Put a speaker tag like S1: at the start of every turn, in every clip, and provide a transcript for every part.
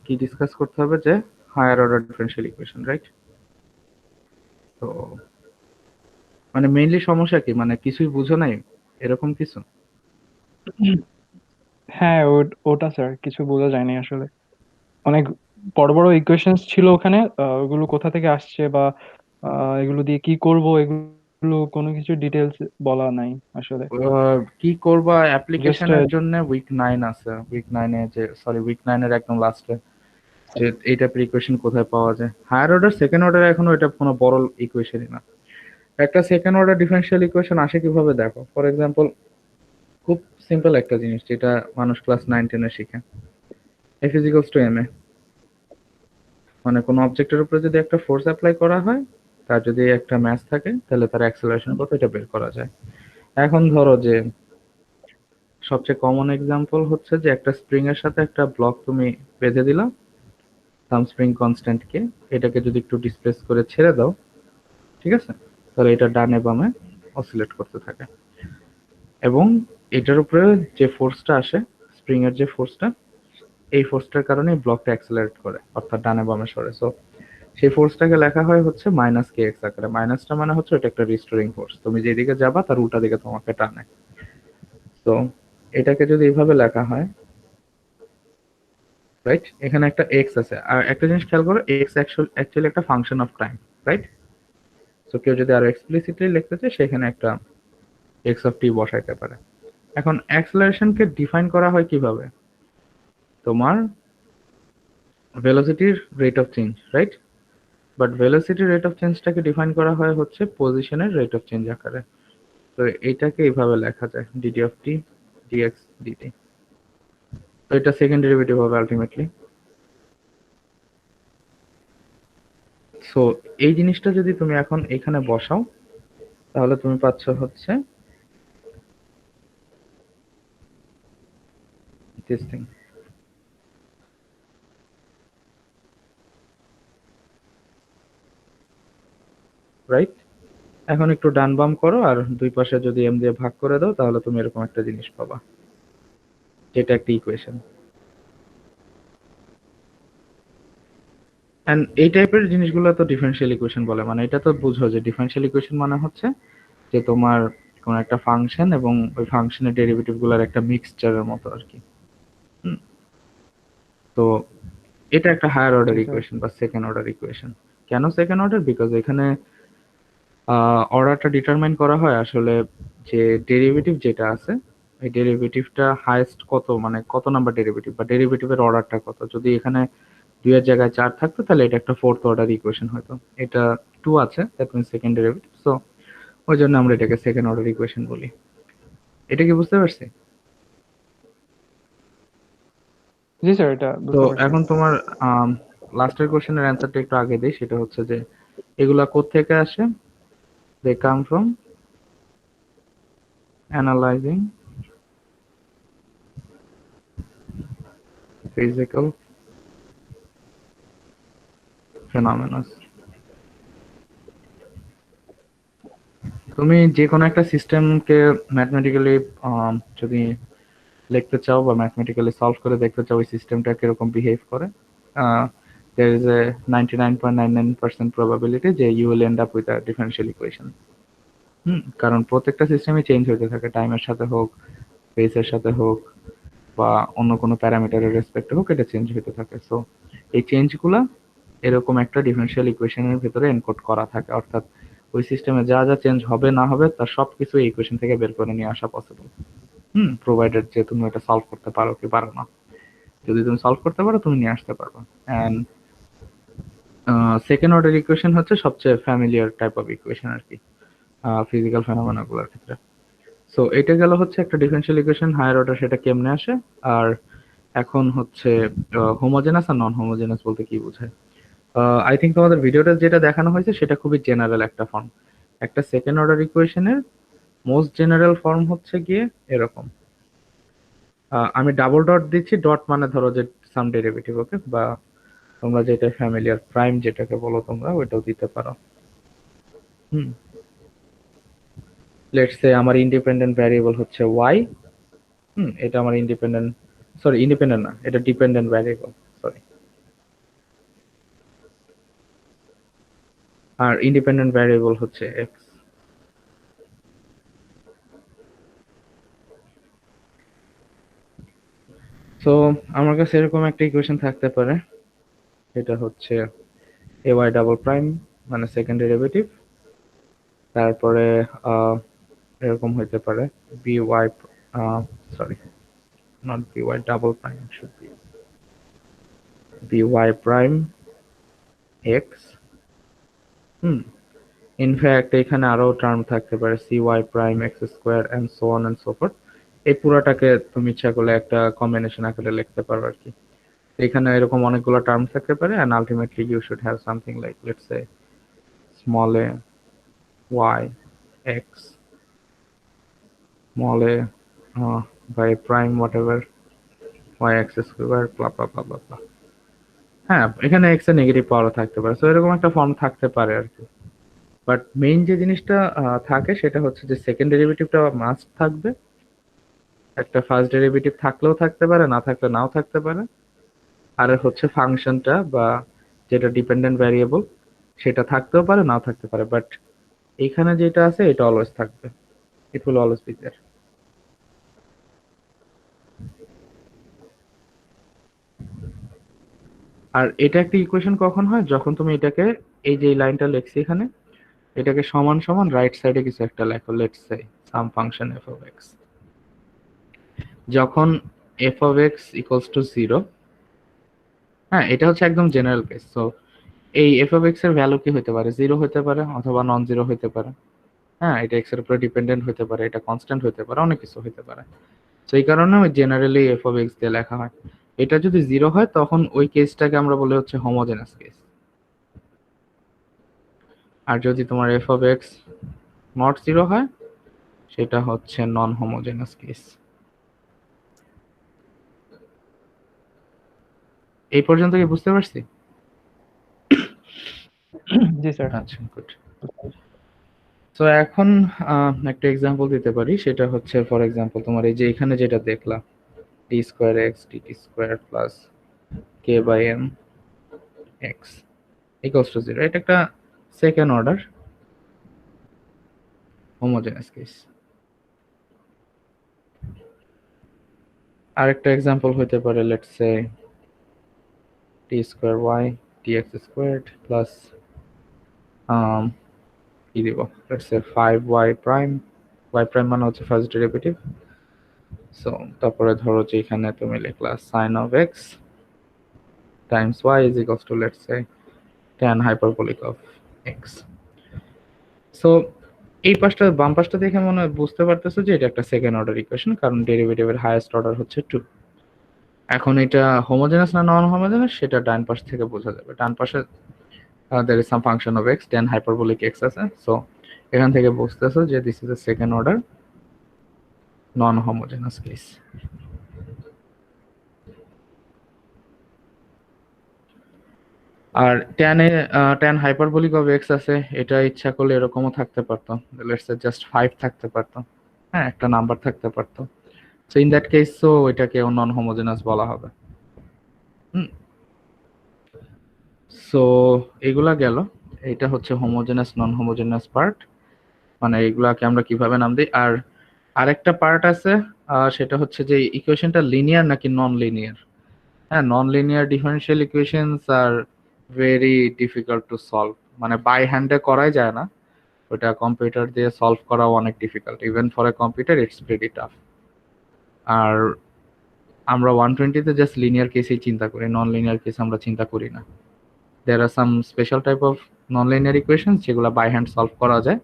S1: কি ডিসকাস করতে হবে যে higher order differential equation, right? তো মানে মেইনলি সমস্যা কি, মানে কিছুই বুঝো নাই এরকম কিছু?
S2: হ্যাঁ, ওটা স্যার কিছু বোঝা যায়নি আসলে। অনেক বড় বড় ইকুয়েশনস ছিল ওখানে, ওগুলো কোথা থেকে আসছে বা এগুলো দিয়ে কি করব, এগুলো কোনো কিছু ডিটেলস বলা নাই আসলে।
S1: কি করবা
S2: জাস্ট
S1: অ্যাপ্লিকেশনের জন্য উইক 9 আছে, উইক 9-এ যে সরি উইক 9-এর একদম লাস্টে যে এই টাইপের ইকুয়েশন কোথায় পাওয়া যায়। হায়ার অর্ডার সেকেন্ড অর্ডার এখনো এটা কোনো বড় ইকুয়েশনই না। একটা সেকেন্ড অর্ডার ডিফারেনশিয়াল ইকুয়েশন আসে কিভাবে দেখো, ফর এক্সাম্পল খুব সিম্পল একটা জিনিস যেটা মানুষ ক্লাস 9-10-এ শিখে, এফ ইজিক্যালস টু এম এ। মানে কোনো অবজেক্টের উপরে যদি একটা ফোর্স অ্যাপ্লাই করা হয়, তার যদি একটা ম্যাস থাকে তাহলে তার অ্যাক্সেলারেশন কত এটা বের করা যায়। এখন ধরো যে সবচেয়ে কমন এক্সাম্পল হচ্ছে যে একটা স্প্রিং এর সাথে একটা ব্লক তুমি বেঁধে দিলা সাম স্প্রিং কনস্ট্যান্ট কে, এটাকে যদি একটু ডিসপ্লেস করে ছেড়ে দাও, ঠিক আছে, তাহলে এটা ডানে বামে অসিলেট করতে থাকে। এবং এটার উপরে যে ফোর্সটা আসে, স্প্রিং এর যে ফোর্সটা, এই ফোর্সটার কারণে ব্লকটা অ্যাক্সেলারেট করে অর্থাৎ ডানে বামে সরে। সো সেই ফোর্সটাকে লেখা হয় হচ্ছে মাইনাস কে এক্স আকারে। মাইনাসটা মানে হচ্ছে এটা একটা রিস্টোরিং ফোর্স, তুমি যেদিকে যাবা তার উল্টা দিকে তোমাকে টানে। তো এটাকে যদি এইভাবে লেখা হয়, রাইট, এখানে একটা এক্স আছে, আর একটা জিনিস খেয়াল করো, এক্স অ্যাকচুয়ালি একটা function of time, right? So কেউ যদি আরো এক্সপ্লিসিটলি লিখতে চায় সেখানে একটা এক্স অফ টি বসাইতে পারে। এখন অ্যাক্সেলারেশনকে ডিফাইন করা হয় কিভাবে, তোমার ভেলোসিটির rate of change, right? But ভেলোসিটির রেট অফ চেঞ্জটাকে ডিফাইন করা হয় হচ্ছে পজিশনের রেট অফ চেঞ্জ আকারে। তো এইটাকে এইভাবে লেখা যায় dt of t dx dt. তো এটা সেকেন্ড ডেরিভেটিভ হবে আলটিমেটলি। সো এই জিনিসটা যদি তুমি এখন এখানে বসাও, তাহলে তুমি পাচ্ছ হচ্ছে দিস থিং, রাইট? এখন একটু ডান বাম করো আর দুই পাশে যদি এম দিয়ে ভাগ করে দাও, তাহলে তুমি এরকম একটা জিনিস পাবা, যেটা একটা ইকুয়েশন। এন্ড এই টাইপের জিনিসগুলো তো ডিফারেনশিয়াল ইকুয়েশন বলে। মানে এটা তো বুঝো যে ডিফারেনশিয়াল ইকুয়েশন মানে হচ্ছে যে তোমার কোন একটা ফাংশন এবং ওই ফাংশনের ডেরিভেটিভ গুলোর একটা মিক্সচারের মতো আর কি। হুম, তো এটা একটা হায়ার
S2: জি
S1: অর্ডার
S2: স্যার।
S1: ইকুয়েশন বা সেকেন্ড অর্ডার ইকুয়েশন। কেন সেকেন্ড অর্ডার? বিকজ এখানে অর্ডারটা ডিটারমাইন করা হয় আসলে যে ডেরিভেটিভ যেটা আছে, এই ডেরিভেটিভটা হাইয়েস্ট কত, মানে কত নাম্বার ডেরিভেটিভ বা ডেরিভেটিভের অর্ডারটা কত। যদি এখানে 2 এর জায়গায় 4 থাকতো তাহলে এটা একটা ফোর্থ অর্ডার ইকুয়েশন হতো। এটা 2 আছে, that means second derivative. So ওই জন্য আমরা এটাকে সেকেন্ড অর্ডার ইকুয়েশন বলি। এটা কি বুঝতে পারছি?
S2: জি স্যার, এটা
S1: তো
S2: বুঝতে পারছি।
S1: এখন তোমার লাস্টের কোশ্চেনের অ্যান্সারটা একটু আগে দিই, সেটা হচ্ছে যে এগুলা কোত্থেকে আসে? They come from analysing physical phenomena. তুমি যে কোনো একটা সিস্টেমকে ম্যাথমেটিক্যালি যদি লিখতে চাও বা ম্যাথমেটিক্যালি সলভ করে দেখতে চাও ওই সিস্টেমটা কিরকম বিহেভ করে, there is a 99.99% probability যে you will end up with a differential equation। কারণ প্রত্যেকটা সিস্টেমই চেঞ্জ হতে থাকে, টাইমের সাথে হোক, স্পেসের সাথে হোক, বা অন্য কোনো প্যারামিটারের রেসপেক্টে হোক, এটা চেঞ্জ হতে থাকে। সো এই চেঞ্জগুলা এরকম একটা ডিফারেনশিয়াল ইকুয়েশনের ভিতরে এনকোড করা থাকে, অর্থাৎ ওই সিস্টেমে যা যা চেঞ্জ হবে না হবে তার সবকিছু এই ইকুয়েশন থেকে বের করে নিয়ে আসা পসিবল। প্রোভাইডেড যে তুমি এটা সলভ করতে পারো কি পারো না। যদি তুমি সলভ করতে পারো তুমি নিয়ে আসতে পারবে। অ্যান্ড সেকেন্ড অর্ডার ইকুয়েশন হচ্ছে সবচেয়ে ফ্যামিলিয়ার টাইপ অফ ইকুয়েশন আর কি, ফিজিক্যাল ফেনোমেনা গুলোর ক্ষেত্রে। সো এটা গেল হচ্ছে একটা ডিফারেনশিয়াল ইকুয়েশন হায়ার অর্ডার, সেটা কেমনে আসে। আর এখন হচ্ছে হোমোজেনাস আর নন হোমোজেনাস বলতে কি বোঝায়। আই থিঙ্ক তোমাদের ভিডিওটা যেটা দেখানো হয়েছে সেটা খুবই জেনারেল একটা ফর্ম। একটা সেকেন্ড অর্ডার ইকুয়েশনের মোস্ট জেনারেল ফর্ম হচ্ছে গিয়ে এরকম। আমি ডাবল ডট দিচ্ছি, ডট মানে ধরো যে সাম ডেরিভেটিভ, ওকে, বা তোমরা যেটা ফ্যামিলিয়ার প্রাইম যেটাকে বলো তোমরা ওইটাও দিতে পারো। হুম, লেটস সে আমার ইন্ডিপেন্ডেন্ট ভ্যারিয়েবল হচ্ছে ওয়াই। এটা আমার ইন্ডিপেন্ডেন্ট, সরি ইন্ডিপেন্ডেন্ট না, এটা ডিপেন্ডেন্ট ভ্যারিয়েবল। আর ইন্ডিপেন্ডেন্ট ভ্যারিয়েবল হচ্ছে এক্স। সো আমার কাছে এরকম একটা ইকুয়েশন থাকতে পারে, এটা হচ্ছে এ ওয়াই ডাবল প্রাইম মানে সেকেন্ড ডেরিভেটিভ, তারপরে এরকম হইতে পারে b y, sorry not b y double prime, should be b y prime x. In fact এখানে আরো টার্ম থাকতে পারে c y prime x square and so on and so forth. এই পুরাটাকে তুমি ইচ্ছা করলে একটা কম্বিনেশন আকারে লিখতে পারো আর কি। এখানে এরকম অনেকগুলো টার্ম থাকতে পারে and ultimately you should have something like, let's say, small a y x small a by prime whatever y x square blah blah blah blah blah. হ্যাঁ, এখানে x এর নেগেটিভ পাওয়ারও থাকতে পারে, সো এরকম একটা ফর্ম থাকতে পারে আর কি। বাট মেইন যে জিনিসটা থাকে সেটা হচ্ছে যে সেকেন্ড ডেরিভেটিভটা মাস্ট থাকবে, একটা ফার্স্ট ডেরিভেটিভ থাকলেও থাকতে পারে, না থাকলে নাও থাকতে পারে, আর হচ্ছে ফাংশনটা বা যেটা ডিপেন্ডেন্ট ভ্যারিয়েবল সেটা থাকতেও পারে নাও থাকতে পারে, বাট এখানে যেটা আছে এটা অলওয়েজ থাকবে, it will always be there. আর এটা একটা ইকুয়েশন কখন হয়, যখন তুমি এটাকে এই যে লাইনটা লিখছি এখানে, এটাকে সমান সমান রাইট সাইডে কিছু একটা লেখো, let's say some function f of x. যখন f of x equals to 0, হ্যাঁ এটা হচ্ছে একদম জেনারেল কেস। সো এই এফ অফ এক্স এর ভ্যালু কি হতে পারে, 0 হতে পারে অথবা নন জিরো হতে পারে। হ্যাঁ, এটা এক্স এর উপরে ডিপেন্ডেন্ট হতে পারে, এটা কনস্ট্যান্ট হতে পারে, অনেক কিছু হতে পারে। তো এই কারণে ওই জেনারেলি এফ অফ এক্স দিয়ে লেখা হয়। এটা যদি 0 হয় তখন ওই কেসটাকে আমরা বলি হচ্ছে হোমোজেনাস কেস। আর যদি তোমার এফ অফ এক্স নট 0 হয় সেটা হচ্ছে নন হোমোজেনাস কেস। এই পর্যন্ত কি বুঝতে পারছি?
S2: জি স্যার।
S1: আচ্ছা, গুড। তো এখন একটা এক্সাম্পল দিতে পারি, সেটা হচ্ছে ফর এক্সাম্পল তোমার এই যে এখানে যেটা দেখলা t square x t square plus k by m x equals to 0, এটা একটা সেকেন্ড অর্ডার হোমোজেনাস কেস। আরেকটা এক্সাম্পল হতে পারে, let's say t square y t x squared plus কি দিব, let's say 5y prime, y prime মানে হচ্ছে first derivative. So তারপরে ধরো যে এখানে তুমি লিখলা sin of x times y is equals to, let's say, tan hyperbolic of x. So এই পাশটা বাম পাশটা দেখে মনে বুঝতে পারতেছো যে এটা একটা সেকেন্ড অর্ডার ইকুয়েশন, কারণ ডেরিভেটিভের হাইয়েস্ট অর্ডার হচ্ছে 2। এখন এটা হোমোজেনাস না নন হোমোজেনাস সেটা ডান পাশ থেকে বোঝা যাবে। ডান পাশে there is some function of x tan hyperbolic x আছে, সো এখান থেকে বুঝতেছো যে this is a second order non homogeneous case. আর tan হাইপারবোলিক অফ x আছে, এটা ইচ্ছা করলে এরকমও থাকতে পারতো, লেটস সে জাস্ট 5 থাকতে পারতো, হ্যাঁ একটা নাম্বার থাকতে পারতো। So in that case so এটাকে নন হোমোজেনাস বলা হবে। সো এগুলা গেল, এটা হচ্ছে হোমোজেনাস নন হোমোজেনাস পার্ট, মানে এগুলাকে আমরা কিভাবে নাম দিই। আর আরেকটা পার্ট আছে, সেটা হচ্ছে যে ইকুয়েশনটা লিনিয়ার নাকি নন লিনিয়ার। হ্যাঁ, non linear differential equations are very difficult to solve, মানে বাই হ্যান্ডে করাই যায় না, ওটা কম্পিউটার দিয়ে সলভ করাও অনেক difficult, even for a computer it's very tough. আর আমরা 120-তে জাস্ট লিনিয়ার কেসেই চিন্তা করি, নন লিনিয়ার কেস আমরা চিন্তা করি না। There are some special type of non linear equation যেগুলো বাই হ্যান্ড সলভ করা যায়,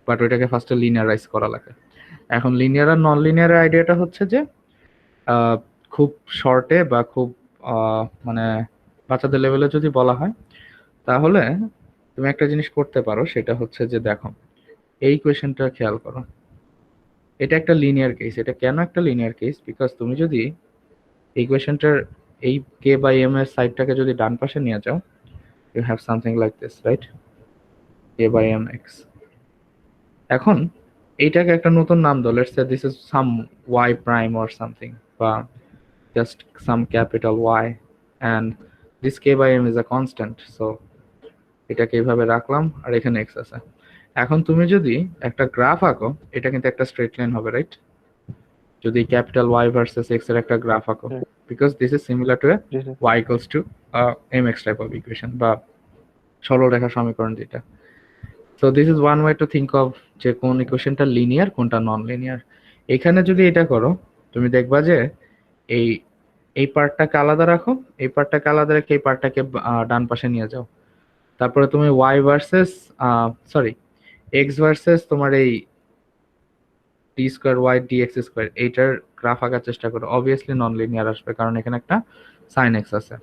S1: বাট ওইটাকে ফার্স্টে লিনিয়ারাইজ করা লাগে। এখন লিনিয়ার আর নন লিনিয়ারের আইডিয়াটা হচ্ছে যে খুব শর্টে বা খুব মানে বাচ্চাদের লেভেলে যদি বলা হয়, তাহলে তুমি একটা জিনিস করতে পারো, সেটা হচ্ছে যে দেখো এই ইকুয়েশনটা খেয়াল করো, এটা একটা লিনিয়ার কেস। এটা কেন একটা লিনিয়ার কেস, বিকজ তুমি যদি ইকুয়েশনটার এই কে বাই এম এর সাইডটাকে যদি ডান পাশে নিয়ে যাও, you have something like this, right, k by m x. এখন এইটাকে একটা নতুন নাম দাও, let's say this is some y prime or something, বা just some capital Y, and this k by m is a constant, so এটাকে এইভাবে রাখলাম আর এখানে এক্স আছে। এখন তুমি যদি একটা গ্রাফ আঁকো, এটা কিন্তু একটা স্ট্রেট লাইন হবে, রাইট? যদি ক্যাপিটাল ওয়াই ভার্সেস এক্স এর একটা গ্রাফ আঁকো,
S2: sir.
S1: Because this is similar to a
S2: g sir.
S1: Y equals to m x type of equation বা সরলরেখা সমীকরণ যেটা। So this is one way to think of যে কোন ইকুয়েশনটা লিনিয়ার কোনটা নন লিনিয়ার। এখানে যদি এটা করো, তুমি দেখবা যে এই এই পার্টটাকে আলাদা রাখো, এই পার্টটাকে আলাদা রেখে এই পার্টটাকে ডান পাশে নিয়ে যাও। তারপরে তুমি y versus sorry x versus তোমার এই d square y d x square এইটার গ্রাফ আঁকার চেষ্টা করো। অবভিয়াসলি নন লিনিয়ার আসবে, কারণ এখানে একটা সাইন এক্স আছে।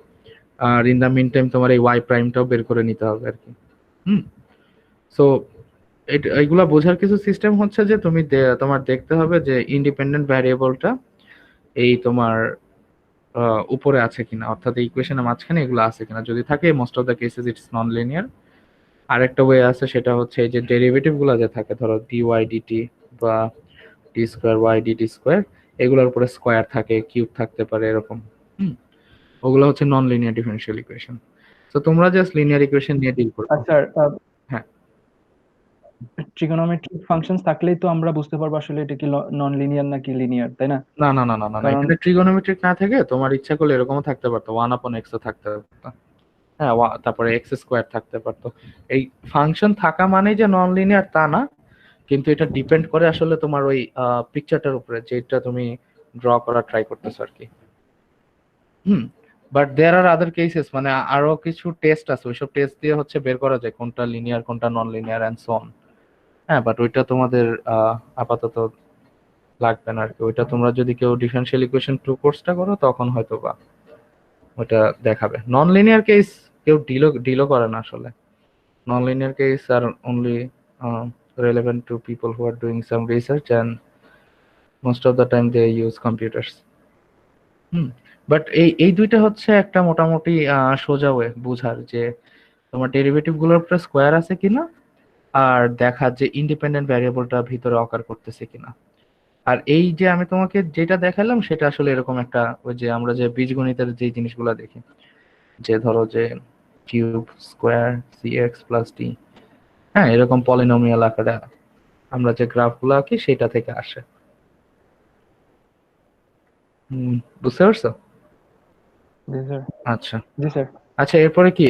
S1: আর ইন দ্য মিন টাইম তোমার এই ওয়াই প্রাইমটাও বের করে নিতে হবে আর কি। হুম। সো এইগুলা বোঝার কিছু সিস্টেম হচ্ছে যে তুমি তোমার দেখতে হবে যে ইন্ডিপেন্ডেন্ট ভ্যারিয়েবলটা এই তোমার উপরে আছে কিনা, অর্থাৎ এই ইকুয়েশনের মাঝখানে এগুলো আছে কিনা। যদি থাকে most of the cases it's non linear. আরেকটা ওয়ে আছে, সেটা হচ্ছে এই যে ডেরিভেটিভ গুলা যে থাকে, ধরো ডি ওয়াই ডিটি বা d square y dt square, এগুলোর উপরে স্কোয়ার থাকে, কিউব থাকতে পারে এরকম। হুম। ওগুলো হচ্ছে নন লিনিয়ার ডিফারেনশিয়াল ইকুয়েশন। তো তোমরা জাস্ট লিনিয়ার ইকুয়েশন নিয়ে ডিল করো।
S2: আর স্যার,
S1: হ্যাঁ।
S2: ট্রিগোনোমেট্রিক ফাংশনস থাকলেই তো আমরা বুঝতে পারবো আসলে এটা কি নন লিনিয়ার নাকি লিনিয়ার, তাই না?
S1: না না না না না না,
S2: কারণ
S1: এখানে ট্রিগোনোমেট্রিক না থেকে তোমার ইচ্ছা করলে এরকমও থাকতে পারতো, ওয়ান আপন এক্স থাকতে পারতো। হ্যাঁ, তারপরে এক্স স্কোয়ার থাকতে পারতো। এই ফাংশন থাকা মানে যে নন লিনিয়ার তা না, কিন্তু এটা ডিপেন্ড করে আসলে তোমার ওই পিকচারটার উপরে যেটা তুমি ড্র করা ট্রাই করতেছো আর কি। হুম। But there R other cases, মানে আরো কিছু টেস্ট আছে, ওইসব টেস্ট দিয়ে হচ্ছে বের করা যায় কোনটা লিনিয়ার কোনটা non linear and so on. হ্যাঁ, বাট ওইটা তোমাদের আপাতত লাগবে না আর কি। ওইটা তোমরা যদি কেউ ডিফারেনশিয়াল ইকুয়েশন 2 কোর্সটা করো তখন হয়তো বা ওটা দেখাবে। নন লিনিয়ার কেস কেউ ডিলও করে না আসলে। Non-linear cases are only relevant to people who are doing some research, and most of the time they use computers. Hmm. But এই দুইটা হচ্ছে একটা মোটামুটি সোজা ওয়ে বুঝার যে তোমার ডেরিভেটিভ গুলোর উপরে স্কোয়ার আছে কিনা, আর দেখা যে ইন্ডিপেন্ডেন্ট ভ্যারিয়েবলটা ভিতরে অকার করতেছে কিনা। আর এই যে আমি তোমাকে যেটা দেখালাম সেটা আসলে এরকম একটা, ওই যে আমরা যে বীজগণিতের যে জিনিসগুলো দেখি, যে ধরো যে cube square c x plus d, হ্যাঁ এরকম পলিনোমিয়াল আকারে আমরা যে গ্রাফগুলো আঁকি সেটা থেকে আসে। বুঝতে পারছো?
S2: জি স্যার।
S1: আচ্ছা।
S2: জি স্যার।
S1: আচ্ছা, এরপরে কি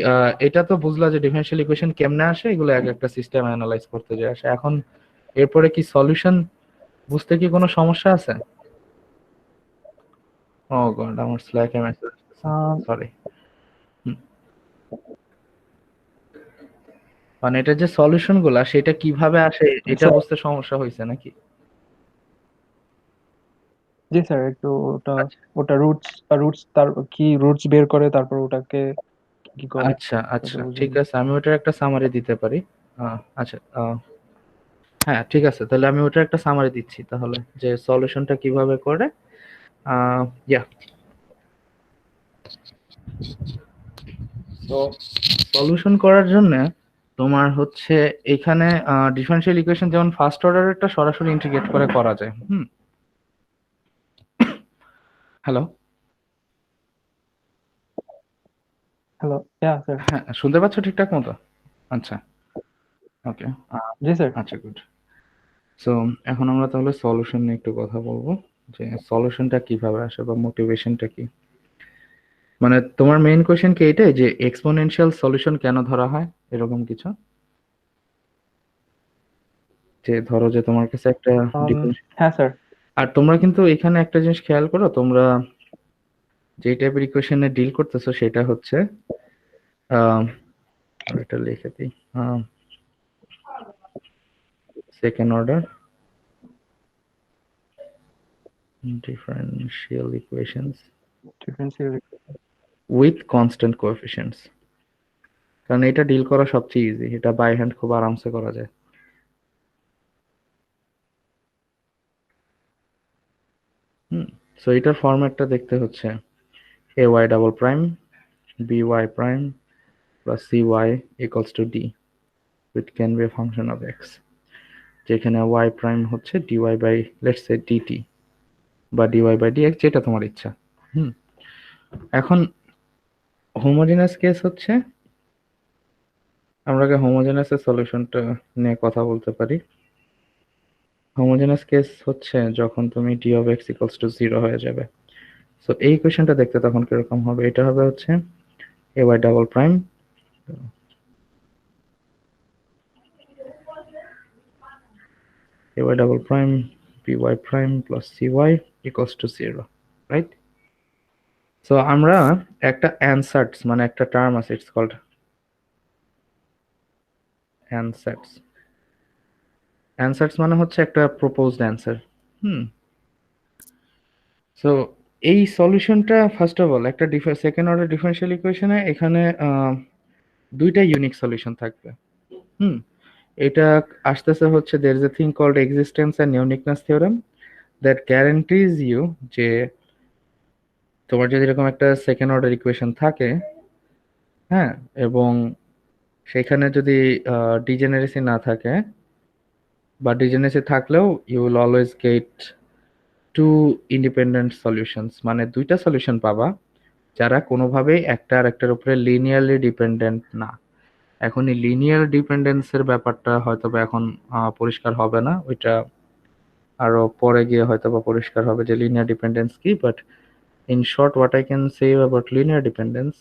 S1: এটা তো বুঝলা যে ডিফারেনশিয়াল ইকুয়েশন কেমনে আসে, এগুলো এক একটা সিস্টেম অ্যানালাইজ করতে যে আসে। এখন এরপরে কি সলিউশন বুঝতে কি কোনো সমস্যা আছে? ও গড, আমার স্ল্যাকে মেসেজ আসছে,
S2: আহ,
S1: সরি। মানে এটা যে সলিউশন গুলা সেটা কিভাবে আসে এটা
S2: স্যার।
S1: বুঝতে সমস্যা হয়েছে নাকি?
S2: জি স্যার, একটু ওটা
S1: আচ্ছা
S2: ওটা রুটস রুটস তার কি রুটস বের করে তারপর ওটাকে কি করে
S1: আচ্ছা
S2: ওটা
S1: আচ্ছা,
S2: বুঝিয়ে
S1: ঠিক
S2: দিন।
S1: আছে, আমি ওটার একটা সামারি দিতে পারি। আচ্ছা, হ্যাঁ ঠিক আছে, তাহলে আমি ওটার একটা সামারি দিচ্ছি তাহলে, যে সলিউশনটা কিভাবে করে। ইয়া, তো সলিউশন করার জন্য তোমার হচ্ছে এখানে ডিফারেনশিয়াল ইকুয়েশন যেমন ফার্স্ট অর্ডারেরটা সরাসরি ইন্টিগ্রেট করে করা যায়। হ্যালো।
S2: হ্যালো, ইয়া স্যার।
S1: হ্যাঁ, শুনতে পাচ্ছ ঠিকঠাক মতো? আচ্ছা, ওকে।
S2: জি স্যার।
S1: আচ্ছা, গুড। সো এখন আমরা তাহলে সলিউশন নিয়ে একটু কথা বলবো, যে সলিউশনটা কিভাবে আসে বা মোটিভেশনটা কি। মানে তোমার মেইন কোশ্চেন কি এটাই যে এক্সপোনেনশিয়াল সলিউশন কেন ধরা হয়, এরকম কিছু? যে ধরো যে তোমার কাছে একটা
S2: আম,
S1: ডিফারেন্স।
S2: হ্যাঁ স্যার।
S1: আর তোমরা কিন্তু এখানে একটা জিনিস খেয়াল করো, তোমরা যে টাইপের ইকুয়েশনে ডিল করতেছো সেটা হচ্ছে আহ, এটা লিখে দিই, second order differential equations
S2: differential.
S1: With constant coefficients. কারণ এটা ডিল করা সবচেয়ে ইজি, এটা বাই হ্যান্ড খুব আরামসে করা যায়। হুম। সো এটার ফরম্যাটটা দেখতে হচ্ছে a y double prime b y prime plus c y equals to d with can be a function of x, যেখানে ওয়াই প্রাইম হচ্ছে dy by let's say dt বা ডিওয়াই বাই ডিএক্স, যেটা তোমার ইচ্ছা। হুম। এখন হোমোজেনাস কেস হচ্ছে আমরা আগে হোমোজেনাস এর সলিউশনটা নিয়ে কথা বলতে পারি। হোমোজেনাস কেস হচ্ছে যখন তুমি D of x equals to 0 হয়ে যাবে। সো এই ইকুয়েশনটা দেখতে তখন কিরকম হবে? এটা হবে হচ্ছে a y double prime a y double prime b y prime plus c y equals to 0, right? So আমরা একটা অ্যানসার্টস মানে একটা টার্ম আছে, ইটস কল্ড অ্যানসার্টস। অ্যানসার্টস মানে হচ্ছে একটা প্রপোজড অ্যান্সার। হুম। সো এই সলিউশনটা ফার্স্ট অফ অল একটা সেকেন্ড অর্ডার ডিফারেনশিয়াল ইকুয়েশনে এখানে দুইটা ইউনিক সলিউশন থাকবে। হুম। এটা আসতেছে হচ্ছে there is a thing called existence and uniqueness theorem that guarantees you যে তোমার যদি এরকম একটা সেকেন্ড অর্ডার ইকুয়েশন থাকে, হ্যাঁ, এবং সেখানে যদি ডিজেনারেসি না থাকে বা ডিজেনারেসি থাকলেও you will always get two independent solutions, মানে দুইটা সলিউশন পাবা যারা কোনোভাবেই একটা আর একটার উপরে লিনিয়ারলি ডিপেন্ডেন্ট না। এখন এই লিনিয়ার ডিপেন্ডেন্সের ব্যাপারটা হয়তো বা এখন পরিষ্কার হবে না, ওইটা আরো পরে গিয়ে হয়তো বা পরিষ্কার হবে যে লিনিয়ার ডিপেন্ডেন্স কি। But in short what I can say about linear dependence,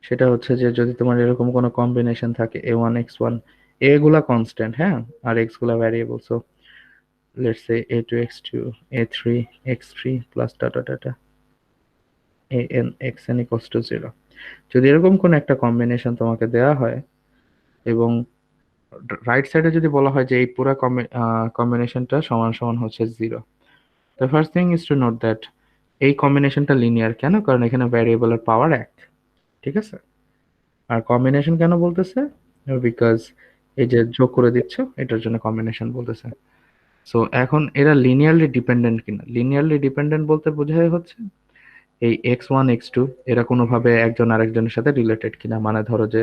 S1: সেটা হচ্ছে যে যদি তোমার এরকম কোনো কম্বিনেশন থাকে a1 x1, এ গুলা কনস্ট্যান্ট, হ্যাঁ, আর এক্স গুলা variable. So let's say a2 x2 a3 x3 plus data data an xn equals to 0। যদি এরকম কোন একটা কম্বিনেশন তোমাকে দেওয়া হয় এবং রাইট সাইডে যদি বলা হয় যে এই পুরো কম্বিনেশনটা সমান সমান হচ্ছে 0, the first thing is to note that এই কম্বিনেশনটা লিনিয়ার কেন? কারণ এখানে ভ্যারিয়েবলের পাওয়ার 1, ঠিক আছে? আর কম্বিনেশন কেন বলতেছে? বিকজ এই যে যোগ করে দিচ্ছ, এটার জন্য কম্বিনেশন বলতেছে। সো এখন এরা লিনিয়ারলি ডিপেন্ডেন্ট কিনা? লিনিয়ারলি ডিপেন্ডেন্ট বলতে বোঝায় হচ্ছে এই x1 x2 এরা কোনোভাবে একজন আরেকজনের সাথে রিলেটেড কিনা, মানে ধরো যে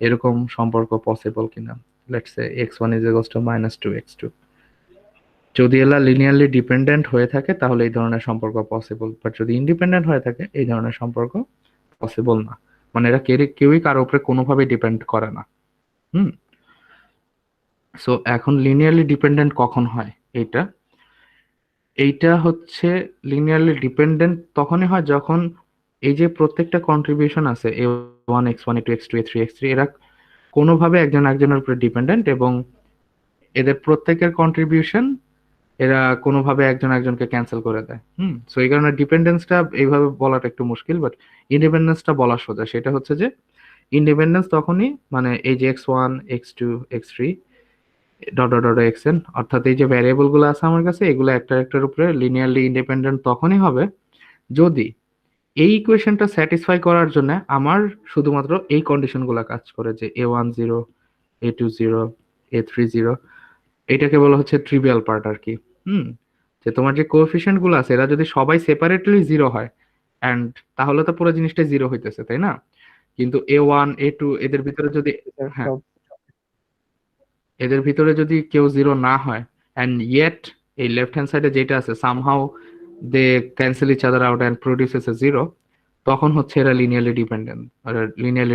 S1: এরকম সম্পর্ক পসিবল কিনা। Let's say x1 is equals two -2x2। যদি এরা লিনিয়ারলি ডিপেন্ডেন্ট হয়ে থাকে তাহলে এই ধরনের সম্পর্ক পসিবল, বাট যদি ইন্ডিপেন্ডেন্ট হয়ে থাকে এই ধরনের সম্পর্ক পসিবল না। মানে এরা কেউই কারো উপরে কোনোভাবে ডিপেন্ড করে না। হুম। সো এখন লিনিয়ারলি ডিপেন্ডেন্ট কখন হয়? এইটা এইটা হচ্ছে লিনিয়ারলি ডিপেন্ডেন্ট তখনই হয় যখন এই যে প্রত্যেকটা কন্ট্রিবিউশন আছে a1 x1 a2 x2 a3 x3, এরা কোনোভাবে একজন একজনের উপরে ডিপেন্ডেন্ট এবং এদের প্রত্যেকের কন্ট্রিবিউশন এরা কোনোভাবে একজন একজনকে ক্যান্সেল করে দেয়। সো এই কারণে ডিপেন্ডেন্সটা এইভাবে বলাটা একটু মুশকিল, বাট ইন্ডিপেন্ডেন্সটা বলা সোজা। সেটা হচ্ছে যে ইন্ডিপেন্ডেন্স তখনই, মানে এই যে x1 x2 x3 dot dot dot xn, অর্থাৎ এই যে ভ্যারিয়েবল গুলো আছে আমার কাছে এগুলো একটা একটার উপরে লিনিয়ারলি ইন্ডিপেন্ডেন্ট তখনই হবে যদি এই ইকুয়েশনটা স্যাটিসফাই করার জন্য আমার শুধুমাত্র এই কন্ডিশনগুলো কাজ করে, যে a10 a20 a30, এটাকে বলা হচ্ছে ট্রিভিয়াল পার্ট আর কি। হুম। যে তোমার যে কোএফিসিয়েন্ট গুলো আছে এরা যদি সবাই সেপারেটলি 0 হয়, এন্ড তাহলে তো পুরো জিনিসটা 0 হইতেছে, তাই না? কিন্তু a1 a2 এদের ভিতরে যদি, হ্যাঁ,
S2: সব
S1: এদের ভিতরে যদি কেউ 0 না হয় অ্যান্ড ইয়েট এই লেফট হ্যান্ড সাইডে যেটা আছে somehow they cancel each other out and produces a 0, তখন হচ্ছে এরা লিনিয়ারলি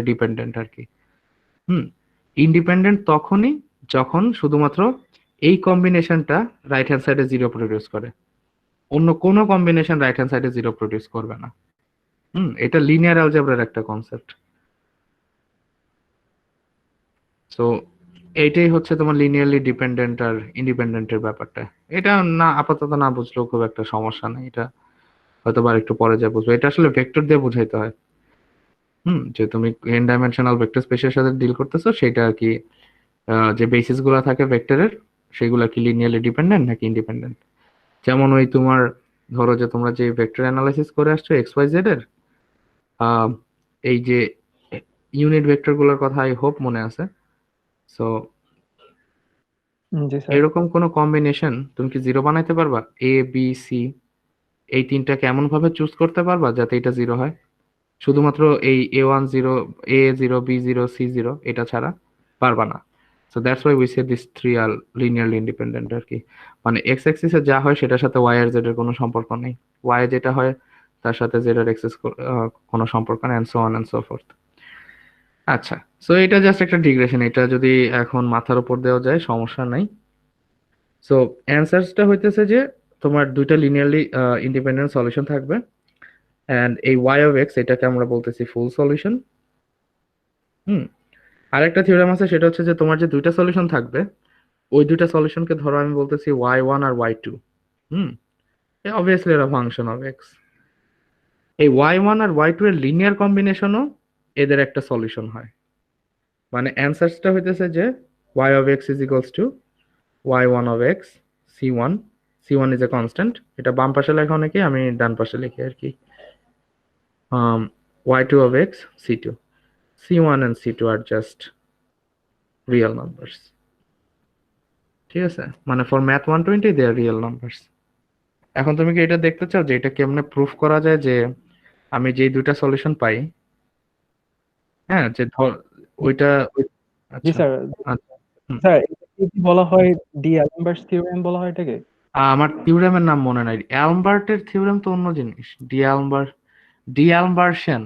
S1: ডিপেন্ডেন্ট আর কি। হুম। ইন্ডিপেন্ডেন্ট তখনই যখন শুধুমাত্র এই কম্বিনেশনটা রাইট হ্যান্ড সাইডে 0 প্রডিউস করে, অন্য কোনো কম্বিনেশন রাইট হ্যান্ড সাইডে 0 প্রডিউস করবে না। এটা লিনিয়ার অ্যালজেব্রার একটা কনসেপ্ট। সো এইটাই হচ্ছে তোমার লিনিয়ারলি ডিপেন্ডেন্ট আর ইন্ডিপেন্ডেন্টের ব্যাপারটা। এটা না আপাতত না বুঝলেও খুব একটা সমস্যা নেই, এটা হয়তো বা একটু পরে যা বুঝবো। এটা আসলে ভেক্টর দিয়ে বুঝাইতে হয়। যে তুমি n ডাইমেনশনাল ভেক্টর স্পেসের সাথে ডিল করতেছো সেটা আর কি, যে বেসিস গুলা থাকে ভেক্টরের সেগুলা কি লিনিয়ারলি ডিপেন্ডেন্ট নাকি ইন্ডিপেন্ডেন্ট। যেমন ওই তোমার ধরো যে তোমরা যে ভেক্টর অ্যানালাইসিস করে আসছো এক্স ওয়াই জেড এর, আহ, এই যে ইউনিট ভেক্টর গুলোর কথা আই হোপ মনে আছে। সো
S2: জি স্যার।
S1: এরকম কোন কম্বিনেশন তুমি কি 0 বানাইতে পারবা? এ বি সি এই তিনটাকে এমন ভাবে চুজ করতে পারবা যাতে এটা 0 হয়? শুধুমাত্র এই a10 a0 b0 c0 এটা ছাড়া পারবা না। So that's why we say this three are linearly independent আর কি। মানে এক্স অ্যাক্সিসে যা হয় সেটার সাথে ওয়াই আর জেড এর কোনো সম্পর্ক নেই, ওয়াই যেটা হয় তার সাথে জেড এর এক্সিস কোনো সম্পর্ক নেই, and so on and so forth. আচ্ছা, সো এটা জাস্ট একটা ডিগ্রেশন, এটা যদি এখন মাথার উপর দেওয়া যায় সমস্যা নাই। সো অ্যান্সারসটা হইতেছে যে তোমার দুইটা লিনিয়ারলি ইন্ডিপেন্ডেন্ট সলিউশন থাকবে, এন্ড এই ওয়াই অফ এক্স এটাকে আমরা বলতেছি ফুল সলিউশন। হুম। আরেকটা থিওরেম আছে, সেটা হচ্ছে যে তোমার যে দুইটা সলিউশন থাকবে ওই দুইটা সলিউশনকে ধরো আমি বলতেছি ওয়াই ওয়ান আর ওয়াই টু। হুম। অবভিয়াসলি এরা ফাংশন অফ এক্স। এই ওয়াই ওয়ান আর ওয়াই টু এর লিনিয়ার কম্বিনেশনও এদের একটা সলিউশন হয়। মানে অ্যান্সারসটা হইতেছে যে y of x is equals to y one of x c one, c one is a constant, এটা বাম পাশে লেখা অনেকে, আমি ডান পাশে লিখি আর কি। y2 of x c2, c1 and c2 are just real numbers, ঠিক আছে? মানে for math 120 they are real numbers. এখন তুমি কি এটা দেখতে চাও যে এটা কেমনে প্রুফ করা যায় যে আমি যে দুইটা সলিউশন পাই, হ্যাঁ, যে ধর ওইটা
S2: জি
S1: আচ্ছা
S2: স্যার।
S1: আচ্ছা হুম।
S2: স্যার এটাকে কি বলা হয়, ডি অ্যালবার্টস থিওরেম বলা হয় এটাকে?
S1: আমার থিওরেমের নাম মনে নাই, অ্যালবার্টের থিওরেম তো অন্য জিনিস, ডি অ্যালবার্শন,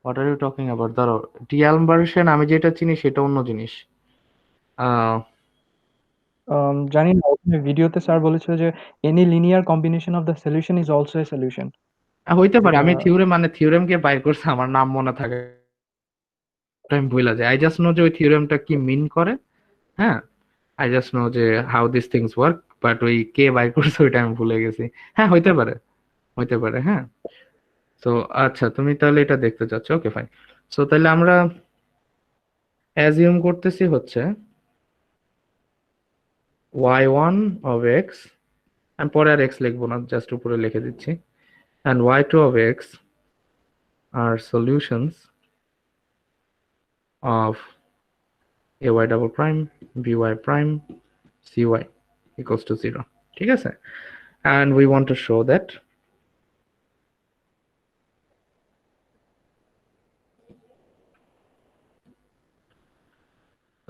S1: what are you talking about? ধরো ডি অ্যালবার্শন আমি যেটা চিনি সেটা অন্য জিনিস। আহ
S2: জানি না, ওখানে ভিডিওতে স্যার বলেছিল যে any linear combination of the solution is also a solution.
S1: হইতে পারে,
S2: এটা
S1: আমি থিওরেম মানে থিওরেম কে বাইর করছে আমার নাম মনে থাকে, আমি ভুলে যাই। আই জাস্ট নো যে ওই থিওরেমটা কি মিন করে। হ্যাঁ, আই জাস্ট নো যে how this things work, but ওই কে বাইর করছে ওইটা আমি ভুলে গেছি। হ্যাঁ হইতে পারে, হইতে পারে, হ্যাঁ। তো আচ্ছা, তুমি তাহলে এটা দেখতে চাচ্ছ, ওকে ফাইন। সো তাহলে আমরা অ্যাজিউম করতেছি হচ্ছে ওয়াই ওয়ান অফ এক্স, আমি পরে আর এক্স লিখবো না, জাস্ট উপরে লিখে দিচ্ছি, and y two of x are solutions of ay double prime by prime cy equals to 0, ঠিক আছে? And we want to show that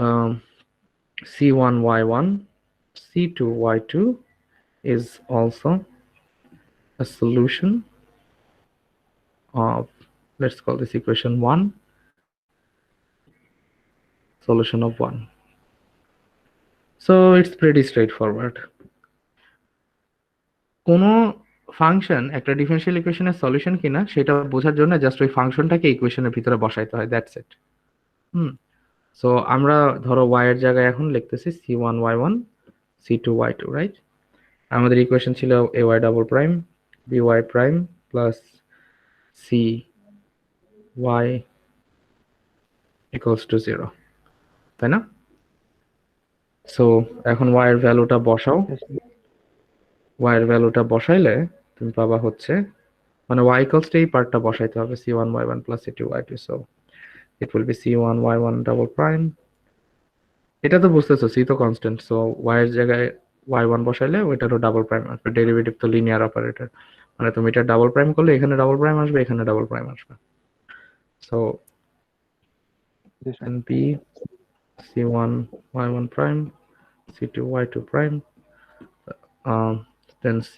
S1: um, c1 y1 c2 y2 is also a solution of, let's call this equation 1, solution of 1. So it's pretty straightforward. কোনো function একটা differential ইকুয়েশনের solution কিনা সেটা বোঝার জন্য just ওই ফাংশনটাকে ইকুয়েশনের ভিতরে বসাইতে হয়, দ্যাটস ইট। হুম। সো আমরা ধরো y এর জায়গায় এখন লিখতেছি c1 y1 c2 y2, right? আমাদের ইকুয়েশন ছিল ay double prime by prime plus cy equals to 0, তাই না? সো এখন y এর ভ্যালুটা বসাও, y এর ভ্যালুটা বসাইলে তুমি পাবা হচ্ছে, মানে y ইকুয়ালস টু এই পার্টটা বসাইতে হবে c1 y1 plus c2 y2, so it will be c1 y1 double prime, এটা তো বুঝতেছো c তো কনস্ট্যান্ট, সো y এর জায়গায় y1 বসাইলে ওইটারও ডাবল প্রাইম আসবে, ডেরিভেটিভ তো লিনিয়ার অপারেটর, মানে তুমি এটা ডাবল প্রাইম করলে এখানে ডাবল প্রাইম আসবে, এখানে ডাবল প্রাইম আসবে। So
S2: G sir.
S1: then b c1 y1 prime c2 y2 prime, then c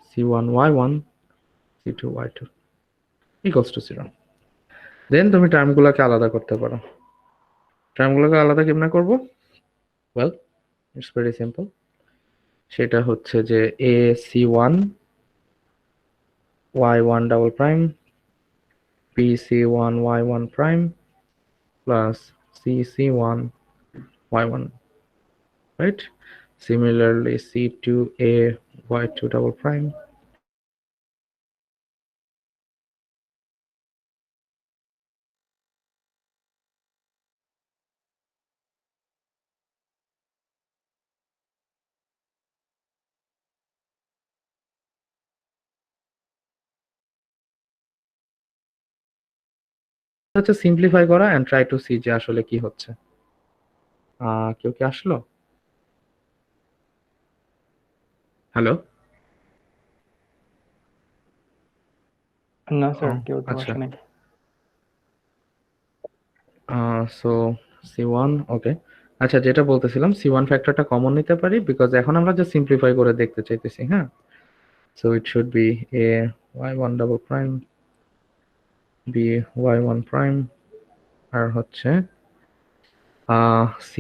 S1: c1 y1 c2 y2 equals to 0. দেন তুমি টার্মগুলোকে আলাদা করতে পারো। টার্মগুলোকে আলাদা কেমনে করবো? Well, it's very simple. সেটা হচ্ছে যে a c1 y1 double prime b c1 y1 prime plus c c1 y1, right? Similarly c2 a y2 double prime হচ্ছে সিম্পলিফাই করা এন্ড ট্রাই টু সি যে আসলে কি হচ্ছে। কেউ কি আসলো? হ্যালো?
S2: না
S1: ও
S2: স্যার, কেউ তো
S1: আচ্ছা।
S2: আসে নাই।
S1: সো c1, ওকে, আচ্ছা, যেটা বলতেছিলাম C1 ফ্যাক্টরটা কমন নিতে পারি বিকজ এখন আমরা জাস্ট সিম্পলিফাই করে দেখতে চাইতেছি। হ্যাঁ, so it should be a y1 double prime b y1 prime আর হচ্ছে c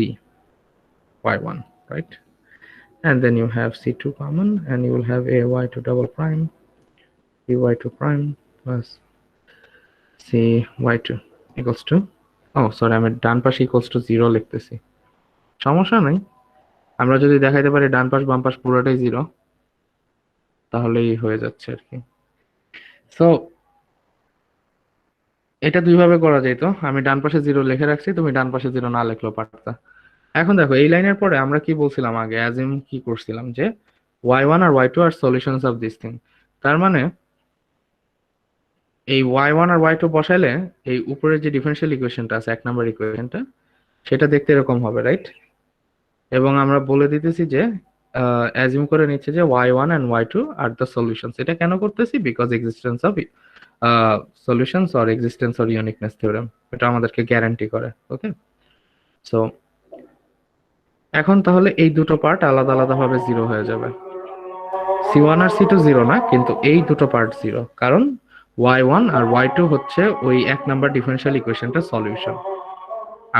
S1: y1, right? And then you have c2 common and you will have a y2 double prime b y2 prime plus c y2 equals to, oh sorry, আমি ডান পাশে equals to 0 লিখতেছি। সমস্যা নাই, আমরা যদি দেখাইতে পারি ডান পাশ বাম পাশ পুরোটাই 0 তাহলেই হয়ে যাচ্ছে আর কি। সো এটা দুইভাবে করা যেত, আমি ডান পাশে 0 লিখে রাখছি, তুমি ডান পাশে 0 না লিখলেও পারতা। এখন দেখো এই লাইনের পরে আমরা কি বলছিলাম আগে, অ্যাজিউম কি করছিলাম যে y1 আর y2 are solutions of this thing. তার মানে এই y1 আর y2 বসাইলে এই উপরের যে ডিফারেনশিয়াল ইকুয়েশনটা আছে, 1 নম্বর ইকুয়েশনটা, সেটা দেখতে এরকম হবে, রাইট? এবং আমরা বলে দিতেছি যে অ্যাজিউম করে নিচ্ছে যে y1 and y2 are the solutions. এটা কেন করতেছি? Because existence of solutions or existence or uniqueness theorem এটা আমাদেরকে গ্যারান্টি করে। ওকে, সো এখন তাহলে এই দুটো পার্ট আলাদা আলাদা ভাবে 0 হয়ে যাবে। C1 আর C2 0 না, কিন্তু এই দুটো পার্ট 0, কারণ y1 আর y2 হচ্ছে ওই 1 নম্বর ডিফারেনশিয়াল ইকুয়েশনটা সলিউশন।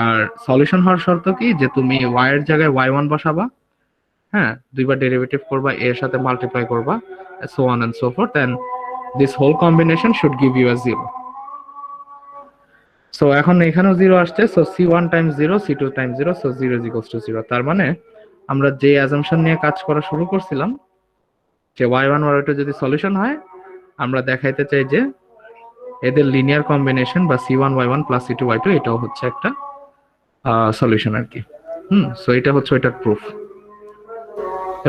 S1: আর সলিউশন হওয়ার শর্ত কি, যে তুমি y এর জায়গায় y1 বসাবা, হ্যাঁ, দুইবার ডেরিভেটিভ করবা, এর সাথে মাল্টিপ্লাই করবা, so on and so forth, and this whole combination should give you a 0. So এখন এখানেও 0 আসছে, so c1 Times 0 c2 Times 0, so 0 is equals to 0। তার মানে আমরা যে অ্যাজাম্পশন নিয়ে কাজ করা শুরু করছিলাম যে y1 y2 যদি সলিউশন হয়, আমরা দেখাইতে চাই যে এদের লিনিয়ার কম্বিনেশন বা c1 y1 plus c2 y2 এটাও হচ্ছে একটা সলিউশন আর কি। সো এটা হচ্ছে এটার প্রুফ,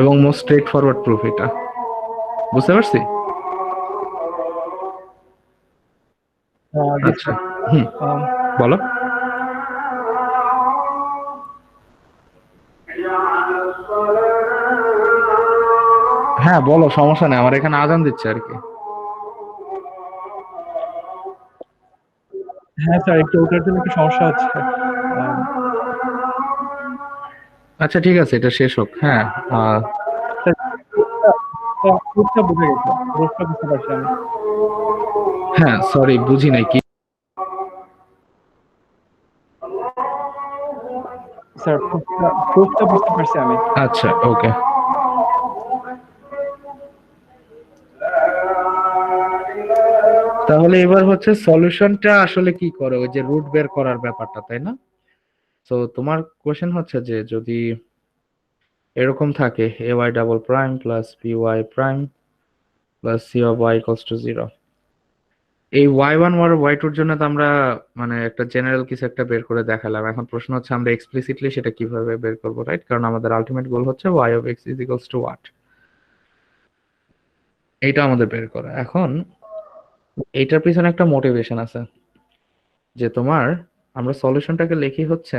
S1: এবং মোস্ট স্ট্রেট ফরওয়ার্ড প্রুফ এটা। বুঝতে পারছি?
S2: জি
S1: আচ্ছা,
S2: স্যার।
S1: হুম, বলো। হ্যাঁ বলো, সমস্যা নেই, আমার এখানে আজান দিচ্ছে আর কি।
S2: হ্যাঁ স্যার, একটু ওটার জন্য একটু সমস্যা হচ্ছে।
S1: আচ্ছা ঠিক আছে, এটা শেষ হোক। হ্যাঁ,
S2: স্যার, প্রুফটা বুঝে গেছে, প্রুফটা বুঝতে পারছি আমি।
S1: হ্যাঁ সরি, বুঝি নাই কি।
S2: স্যার, প্রুফটা বুঝতে পারছি আমি।
S1: আচ্ছা ওকে, তাহলে এবার হচ্ছে সলিউশনটা আসলে কি করে, ওই যে রুট বের করার ব্যাপারটা, তাই না? তো তোমার কোশ্চেন হচ্ছে যে যদি এরকম থাকে a y double prime plus b y prime plus c of y equals to 0, এই y1 আর y2 এর জন্য তো আমরা মানে একটা জেনারেল কিছু একটা বের করে দেখালাম। এখন প্রশ্ন হচ্ছে আমরা এক্সপ্লিসিটলি সেটা কিভাবে বের করবো, রাইট? কারণ আমাদের আলটিমেট গোল হচ্ছে y of x is equals to what, এইটা আমাদের বের করা। এখন এইটার পিছনে একটা মোটিভেশন আছে, যে তোমার আমরা সলিউশনটাকে লিখি হচ্ছে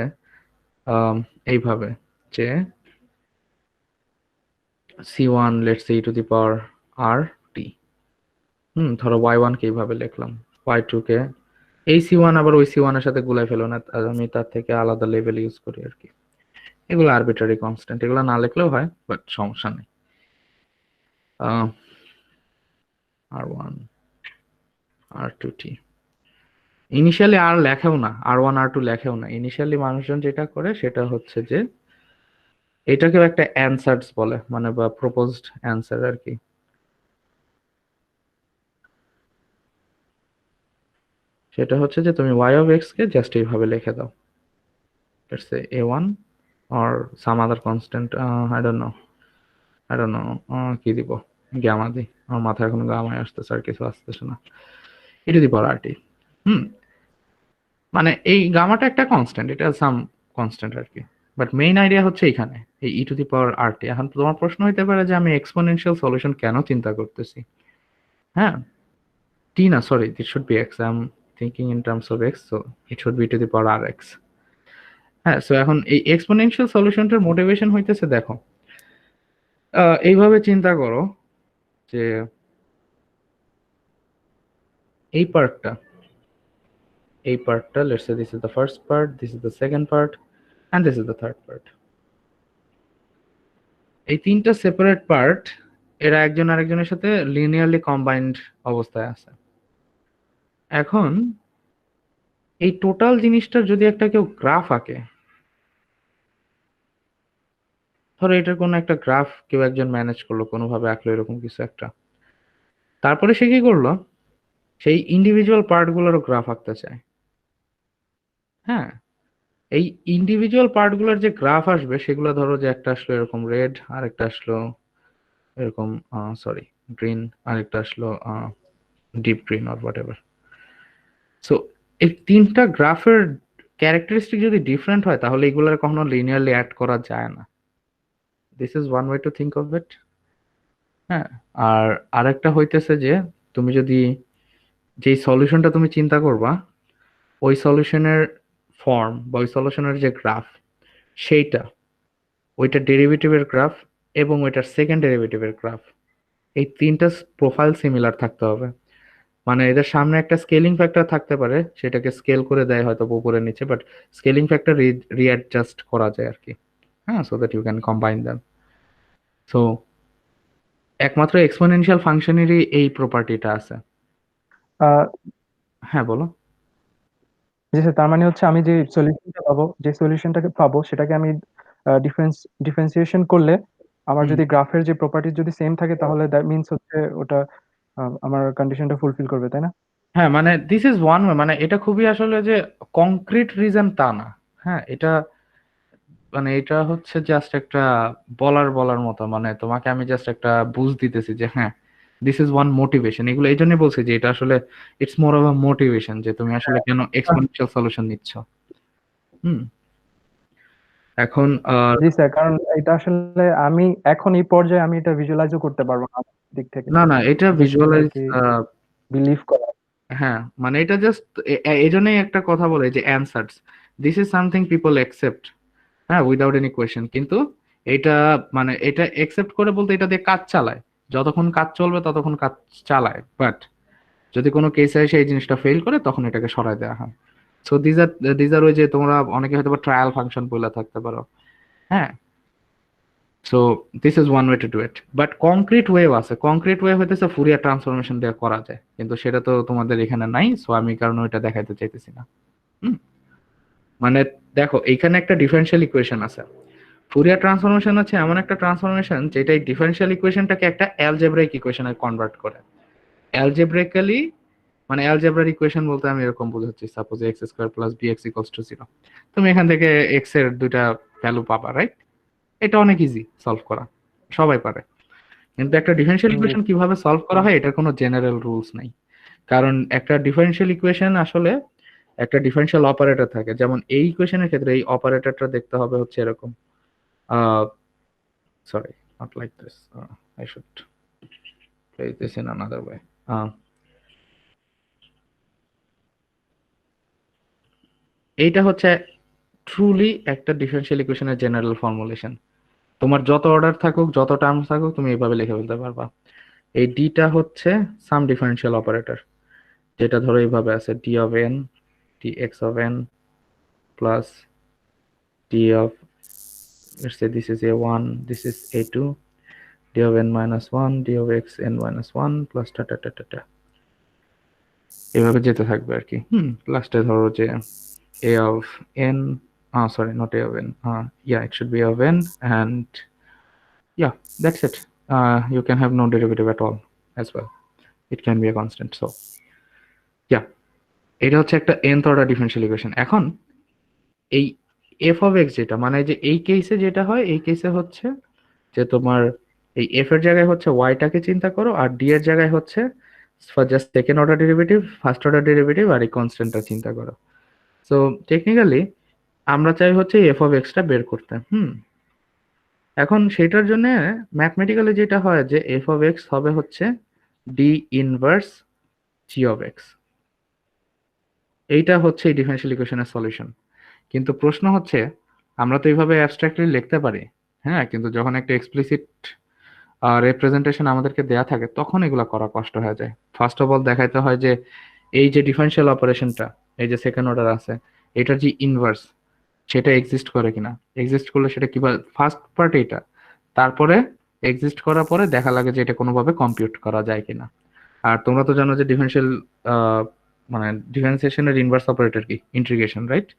S1: আম, এইভাবে যে c1 let's say two the power r t। ধরো y1 কে এইভাবে লিখলাম, y2 কে এই c1 আবার ওই c1 এর সাথে গুলাই ফেলো না, আমি তার থেকে আলাদা লেভেল ইউজ করি আর কি। এগুলো আরবিট্রারি কনস্ট্যান্ট, এগুলো না লিখলেও হয়, বাট সমস্যা নেই। r1 r2t, ইনিশিয়ালি আর লেখেও না, r1 r2 লেখেও না। ইনিশিয়ালি মানুষজন যেটা করে সেটা হচ্ছে যে এটাকেও একটা অ্যানসার্স বলে, মানে বা প্রপোজড অ্যান্সার আর কি। সেটা হচ্ছে যে তুমি y of x K just এইভাবে লিখে দাও, let's say a1 or some other constant, I don't know কি দিব, গামা দি, আমার মাথায় এখন গামায় আসতেছে আর কিছু আসতেছে না, e to the power rt। হুম মানে এই গামাটা একটা কনস্ট্যান্ট, এটা সাম কনস্ট্যান্ট আর কি, বাট মেইন আইডিয়া হচ্ছে এখানে এই ই টু দি পাওয়ার আর টি। এখন তোমার প্রশ্ন হইতে পারে যে আমি এক্সপোনেনশিয়াল সলিউশন কেন চিন্তা করতেছি। হ্যাঁ, টি না, sorry, this should be x, I am thinking in terms of x, so it should be to the power r x. হ্যাঁ, সো এখন এই এক্সপোনেনশিয়াল সলিউশনটার মোটিভেশন হইতেছে, দেখো এইভাবে চিন্তা করো যে এই পার্টটা, let's say this is the first part, this is the second part, and this is the third part. এই তিনটা সেপারেট পার্ট, এরা একজন আরেকজনের সাথে লিনিয়ারলি কম্বাইন্ড অবস্থায় আছে। এখন এই টোটাল জিনিসটার যদি একটা কেউ গ্রাফ আঁকে, ধরো এটার কোনো একটা গ্রাফ কেউ একজন ম্যানেজ করলো, কোনোভাবে আঁকলো এরকম কিছু একটা, তারপরে সে কি করলো, সেই ইন্ডিভিজুয়াল পার্টগুলোরও গ্রাফ আঁকতে চায়। হ্যাঁ, এই ইন্ডিভিজুয়াল পার্টগুলোর যে গ্রাফ আসবে সেগুলো ধরো যে একটা আসলো এরকম রেড, আরেকটা আসলো এরকম সরি গ্রিন, আরেকটা আসলো deep green or what ever. So এই তিনটা গ্রাফের ক্যারেক্টারিস্টিক যদি ডিফারেন্ট হয় তাহলে এগুলোর কখনো লিনিয়ারলি অ্যাড করা যায় না। This is one way to think of it. হ্যাঁ, আর আরেকটা হইতেছে যে তুমি যদি যেই সলিউশনটা তুমি চিন্তা করবা, ওই সলিউশনের ফর্ম বা ওই সলিউশনের যে গ্রাফ সেইটা, ওইটা ডেরিভেটিভের গ্রাফ এবং ওইটার সেকেন্ড ডেরিভেটিভের গ্রাফ, এই তিনটা প্রোফাইল সিমিলার থাকতে হবে। মানে এদের সামনে একটা স্কেলিং ফ্যাক্টর থাকতে পারে, সেটাকে স্কেল করে দেয় হয়তো উপরে নিচে, বাট স্কেলিং ফ্যাক্টর রিঅ্যাডজাস্ট করা যায় আর কি। হ্যাঁ, so that you can combine them. So একমাত্র এক্সপোনেনশিয়াল ফাংশনেরই এই প্রপার্টিটা আছে।
S2: আহ
S1: হ্যাঁ বলো।
S2: জি স্যার, তার মানে হচ্ছে আমি যে সলিউশনটাকে পাবো সেটাকে আমি ডিফারেন্সিয়েশন করলে আমার
S1: হুম।
S2: যদি গ্রাফের যে প্রপার্টি যদি সেম থাকে তাহলে দ্যাট মিন্স হচ্ছে ওটা আমার কন্ডিশনটা ফুলফিল করবে, তাই না?
S1: হ্যাঁ, মানে দিস ইজ ওয়ান ওয়ে, মানে এটা খুবই আসলে যে কংক্রিট রিজন তা না। হ্যাঁ, এটা মানে এটা হচ্ছে জাস্ট একটা বলার মতো, মানে তোমাকে আমি জাস্ট একটা বুঝ দিতেছি যে হ্যাঁ, দিস ইজ ওয়ান মোটিভেশন। এগুলো এই জন্যই বলছি যে এটা আসলে it's more of a motivation, যে তুমি আসলে কেন এক্সপোনেনশিয়াল সলিউশন নিচ্ছ। হুম। এখন
S2: জি স্যার, কারণ এটা আসলে আমি এখন এই পর্যায়ে আমি এটা ভিজুয়ালাইজও করতে পারবো না আমার দিক থেকে,
S1: না না, এটা
S2: জাস্ট আর
S1: ভিজুয়ালাইজ,
S2: কি বিলিভ করা।
S1: হ্যাঁ মানে এটা জাস্ট এই জন্যই একটা কথা বলে যে answers, this is something people accept, হ্যাঁ, উইদাউট এনি কোয়েশ্চেন। কিন্তু এটা মানে এটা একসেপ্ট করে বলতে এটা দিয়ে কাজ চালায়, যতক্ষণ কাজ চলবে ততক্ষণ কাজ চালায়, বাট যদি কোনো কেসে এসে এই জিনিসটা ফেল করে তখন এটাকে সরায় দেওয়া হয়। সো দিজ আর ওই যে তোমরা অনেকে হয়তো ট্রায়াল ফাংশন বলে থাকতে পারো। হ্যাঁ, so this is one way to do it, but concrete ওয়েও আছে। কংক্রিট ওয়ে হইতেছে ফুরিয়ার ট্রান্সফরমেশন দিয়ে করা যায়, কিন্তু সেটা তো তোমাদের এখানে নাই, সো আমি কারণ ওইটা দেখাইতে চাইতেছি না। হুম। মানে দেখো এইখানে একটা ডিফারেনশিয়াল ইকুয়েশন আছে, ফুরিয়ার ট্রান্সফরমেশন হচ্ছে এমন একটা ট্রান্সফরমেশন যেটা এই ডিফারেনশিয়াল ইকুয়েশনটাকে একটা অ্যালজেব্রাইক ইকুয়েশনে কনভার্ট করে। অ্যালজেব্রাইক্যালি মানে অ্যালজেব্রার ইকুয়েশন বলতে আমি এরকম বোঝাচ্ছি, suppose x square plus b x equals to zero, তুমি এখান থেকে এক্স এর দুইটা ভ্যালু পাবা, রাইট? এটা অনেক ইজি সলভ করা, সবাই পারে। কিন্তু একটা ডিফারেনশিয়াল
S2: জি
S1: ইকুয়েশন কিভাবে সলভ করা হয় এটার কোনো জেনারেল রুলস নাই। কারণ একটা ডিফারেনশিয়াল ইকুয়েশন আসলে একটা ডিফারেনশিয়াল অপারেটর থাকে, যেমন এই ইকুয়েশনের ক্ষেত্রে এই অপারেটরটা দেখতে হবে হচ্ছে এরকম, ah sorry, not like this, I should play this in another way. এইটা হচ্ছে ট্রুলি একটা ডিফারেনশিয়াল ইকুয়েশনের জেনারেল ফর্মুলেশন। তোমার যত অর্ডার থাকুক, যত টার্মস থাকুক, তুমি এইভাবে লিখে ফেলতে পারবা। এই ডিটা হচ্ছে সাম ডিফারেনশিয়াল অপারেটর, যেটা ধরো এইভাবে আছে, D of N, D x of N plus D of, let's say this is a1, this is a2, d of n minus 1, d of x n minus 1 plus ta ta ta ta ta, এভাবে যেতে থাকবে আর কি। লাস্টে ধরো যে a of n, sorry, not a of n, yeah, it should be a of n, and yeah, that's it. You can have no derivative at all as well, it can be a constant. So yeah, এটা হচ্ছে একটা nth order differential equation. এখন এই f of x যেটা, মানে যে এই কেসে যেটা হয়, এই কেসে হচ্ছে যে তোমার এই f এর জায়গায় হচ্ছে y টাকে চিন্তা করো, আর d এর জায়গায় হচ্ছে just second order derivative, first order derivative আর এই কনস্ট্যান্টটা চিন্তা করো। সো টেকনিক্যালি আমরা চাই হচ্ছে এফ অফ এক্সটা বের করতে। এখন সেটার জন্য ম্যাথমেটিক্যালি যেটা হয় যে এফ অফ এক্স হবে হচ্ছে D inverse G of x, এইটা হচ্ছে এই ডিফারেনশিয়াল ইকুয়েশনের সলিউশন। কিন্তু প্রশ্ন হচ্ছে আমরা তো এইভাবে অ্যাবস্ট্রাক্টলি লিখতে পারি, হ্যাঁ, কিন্তু যখন একটা এক্সপ্লিসিট রিপ্রেজেন্টেশন আমাদেরকে দেয়া থাকে তখন এগুলা করা কষ্ট হয়ে যায়। ফার্স্ট অফ অল দেখাইতে হয় যে এই যে ডিফারেনশিয়াল অপারেশনটা, এই যে সেকেন্ড অর্ডার আছে, এটার যে ইনভার্স, সেটা এক্সিস্ট করে কিনা, এক্সিস্ট করলে সেটা কিভাবে, ফার্স্ট পার্ট এটা, তারপরে এক্সিস্ট করার পরে দেখা লাগে যে এটা কোনোভাবে কম্পিউট করা যায় কিনা। আর তোমরা তো জানো যে ডিফারেনশিয়াল মানে ডিফারেন্সিয়েশনের ইনভার্স অপারেটর কি ইন্টিগ্রেশন, রাইট?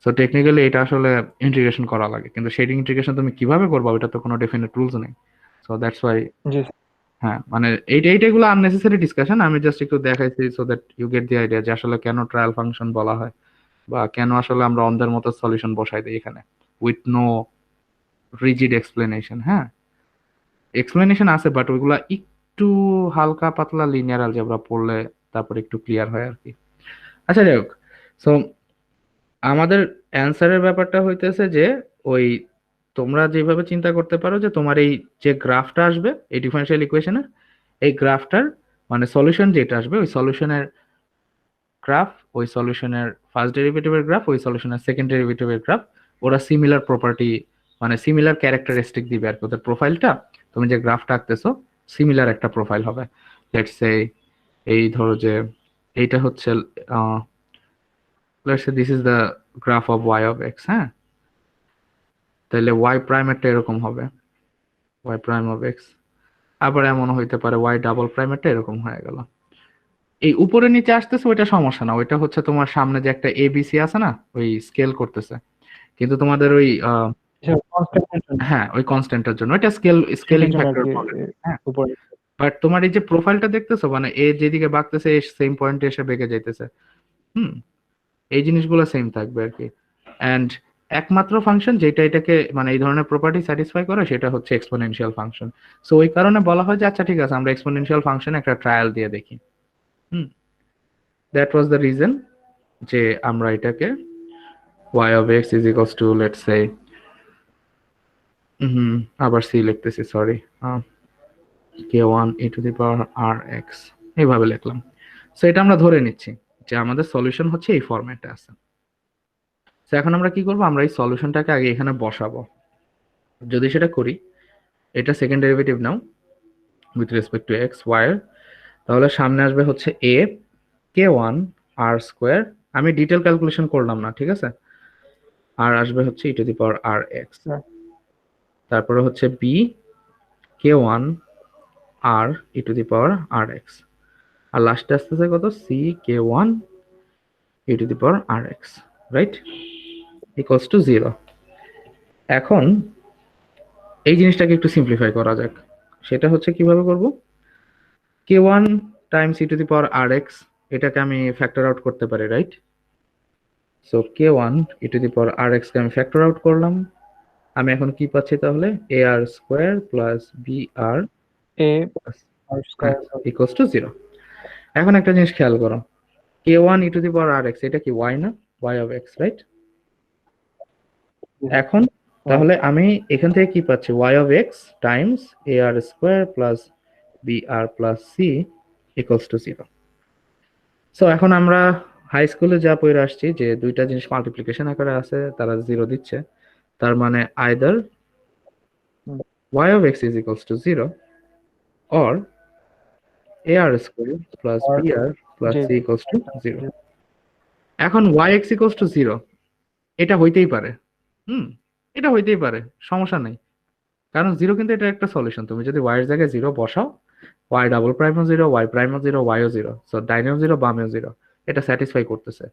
S1: সো টেকনিক্যালি এটা আসলে ইন্টিগ্রেশন করা লাগে, কিন্তু সেই ইন্টিগ্রেশন তুমি কিভাবে করবা ওটা তো কোনো ডেফিনেট রুলস নেই। সো দ্যাটস ওয়াই,
S2: জি
S1: হ্যাঁ মানে এইটাগুলো আননেসেসারি ডিসকাশন, আমি জাস্ট একটু দেখাইছি so that you get the idea যে আসলে কেন ট্রায়াল ফাংশন বলা হয়, বা কেন আসলে আমরা অন্ধের মতো সলিউশন বসাই দিই এখানে উইথ নো রিজিড এক্সপ্লেনেশন। হ্যাঁ, এক্সপ্লেনেশন আছে বাট ওইগুলা একটু হালকা পাতলা লিনিয়ার অ্যালজেব্রা পড়লে তারপর একটু ক্লিয়ার হয় আর কি। আচ্ছা যাই হোক, সো আমাদের অ্যান্সারের ব্যাপারটা হইতেছে যে ওই তোমরা যেভাবে চিন্তা করতে পারো যে তোমার এই যে গ্রাফটা আসবে এই ডিফারেনশিয়াল ইকুয়েশনের, এই গ্রাফটার মানে সলিউশন যেটা আসবে ওই সলিউশনের গ্রাফ, ওই সলিউশনের ফার্স্ট ডেরিভেটিভের গ্রাফ, ওই সলিউশনের সেকেন্ড ডেরিভেটিভের গ্রাফ, ওরা সিমিলার প্রপার্টি মানে সিমিলার ক্যারেক্টারিস্টিক দিবে আর কি। ওদের প্রোফাইলটা, তুমি যে গ্রাফটা আঁকতেছো সিমিলার একটা প্রোফাইল হবে। লেটস সে এই ধরো যে এইটা হচ্ছে let's say this is the graph of y of x. হ্যাঁ, তাহলে ওয়াই প্রাইমেরটা এরকম হবে, ওয়াই প্রাইম অফ এক্স। আবার এমন হইতে পারে ওয়াই ডাবল প্রাইমেরটা এরকম হয়ে গেল। এই উপরে নিচে আসতেছে ওইটা সমস্যা না, ওইটা হচ্ছে তোমার সামনে যে একটা এবিসি আছে না, ওই স্কেল করতেছে। কিন্তু তোমাদের ওই
S2: কনস্ট্যান্টের জন্য,
S1: হ্যাঁ ওই কনস্ট্যান্টের জন্য ওইটা স্কেলিং
S2: সেটার জন্য আর
S1: ফ্যাক্টর
S2: কি
S1: প্রবলেম। হ্যাঁ,
S2: উপরে।
S1: বাট তোমার এই যে প্রোফাইলটা দেখতেছো মানে এ যেদিকে বাঁকতেছে সেম পয়েন্টে এসে বেঁকে যাইতেছে। হুম, এই জিনিসগুলো সেম থাকবে আর কি। অ্যান্ড একমাত্র ফাংশন যেটা এটাকে মানে এই ধরনের প্রপার্টি স্যাটিসফাই করে সেটা হচ্ছে এক্সপোনেনশিয়াল ফাংশন। সো ওই কারণে বলা হয় যে আচ্ছা ঠিক আছে আমরা এক্সপোনেনশিয়াল ফাংশন একটা ট্রায়াল দিয়ে দেখি। হুম, দ্যাট ওয়াজ দ্য রিজন যে আমরা এটাকে y of x is equals to let's say আবার c লিখতেছি sorry, k1 e to the power r x এইভাবে লিখলাম। সো এটা আমরা ধরে নিচ্ছি যে আমাদের সলিউশন হচ্ছে এই ফরম্যাটে আছে। তো এখন আমরা কি করব, আমরা এই সলিউশনটাকে আগে এখানে বসাবো। যদি সেটা করি, এটা সেকেন্ড ডেরিভেটিভ নাও with respect to x y এর, তাহলে সামনে আসবে হচ্ছে a k1 r স্কোয়ার, আমি ডিটেল ক্যালকুলেশন করলাম না ঠিক আছে, আর আসবে হচ্ছে e to the power r x, তারপরে হচ্ছে b k1 r e to the power r x, আর লাস্টে আসতেছে কত c k1 e to the power r x, right, equals to 0। এখন এই জিনিসটাকে একটু সিম্পলিফাই করা যাক। সেটা হচ্ছে কিভাবে করব, k1 Times e to the power r x, এটাকে আমি ফ্যাক্টর আউট করতে পারি, right? So k1 e to the power r x কে আমি ফ্যাক্টর আউট করলাম, আমি এখন কি পাচ্ছি তাহলে ar square plus br
S2: a r square
S1: equals to 0। এখন একটা জিনিস খেয়াল করো, k1 e to the power r x এটা কি y না, y of x, রাইট? এখন তাহলে আমি এখান থেকে কি পাচ্ছি, y of x Times ar square plus br plus c equals to 0। So এখন আমরা হাই স্কুলে যা পড়ে আসছি যে দুইটা জিনিস মাল্টিপ্লিকেশন আকারে আছে তারা 0 দিচ্ছে, তার মানে either y of x is equals to 0 or ar square plus br plus
S2: G
S1: c equals to 0। এখন yx equals to 0 এটা হইতেই পারে, হুম, এটা হইতেই পারে, সমস্যা নাই, কারণ 0 কিন্তু এটা একটা সলিউশন। তুমি যদি y এর জায়গায় 0 বসাও, y ডাবল প্রাইমও 0, y প্রাইমও 0, y ও 0, সো ডাইনেও 0 বামেও 0, এটা স্যাটিসফাই করতেছে।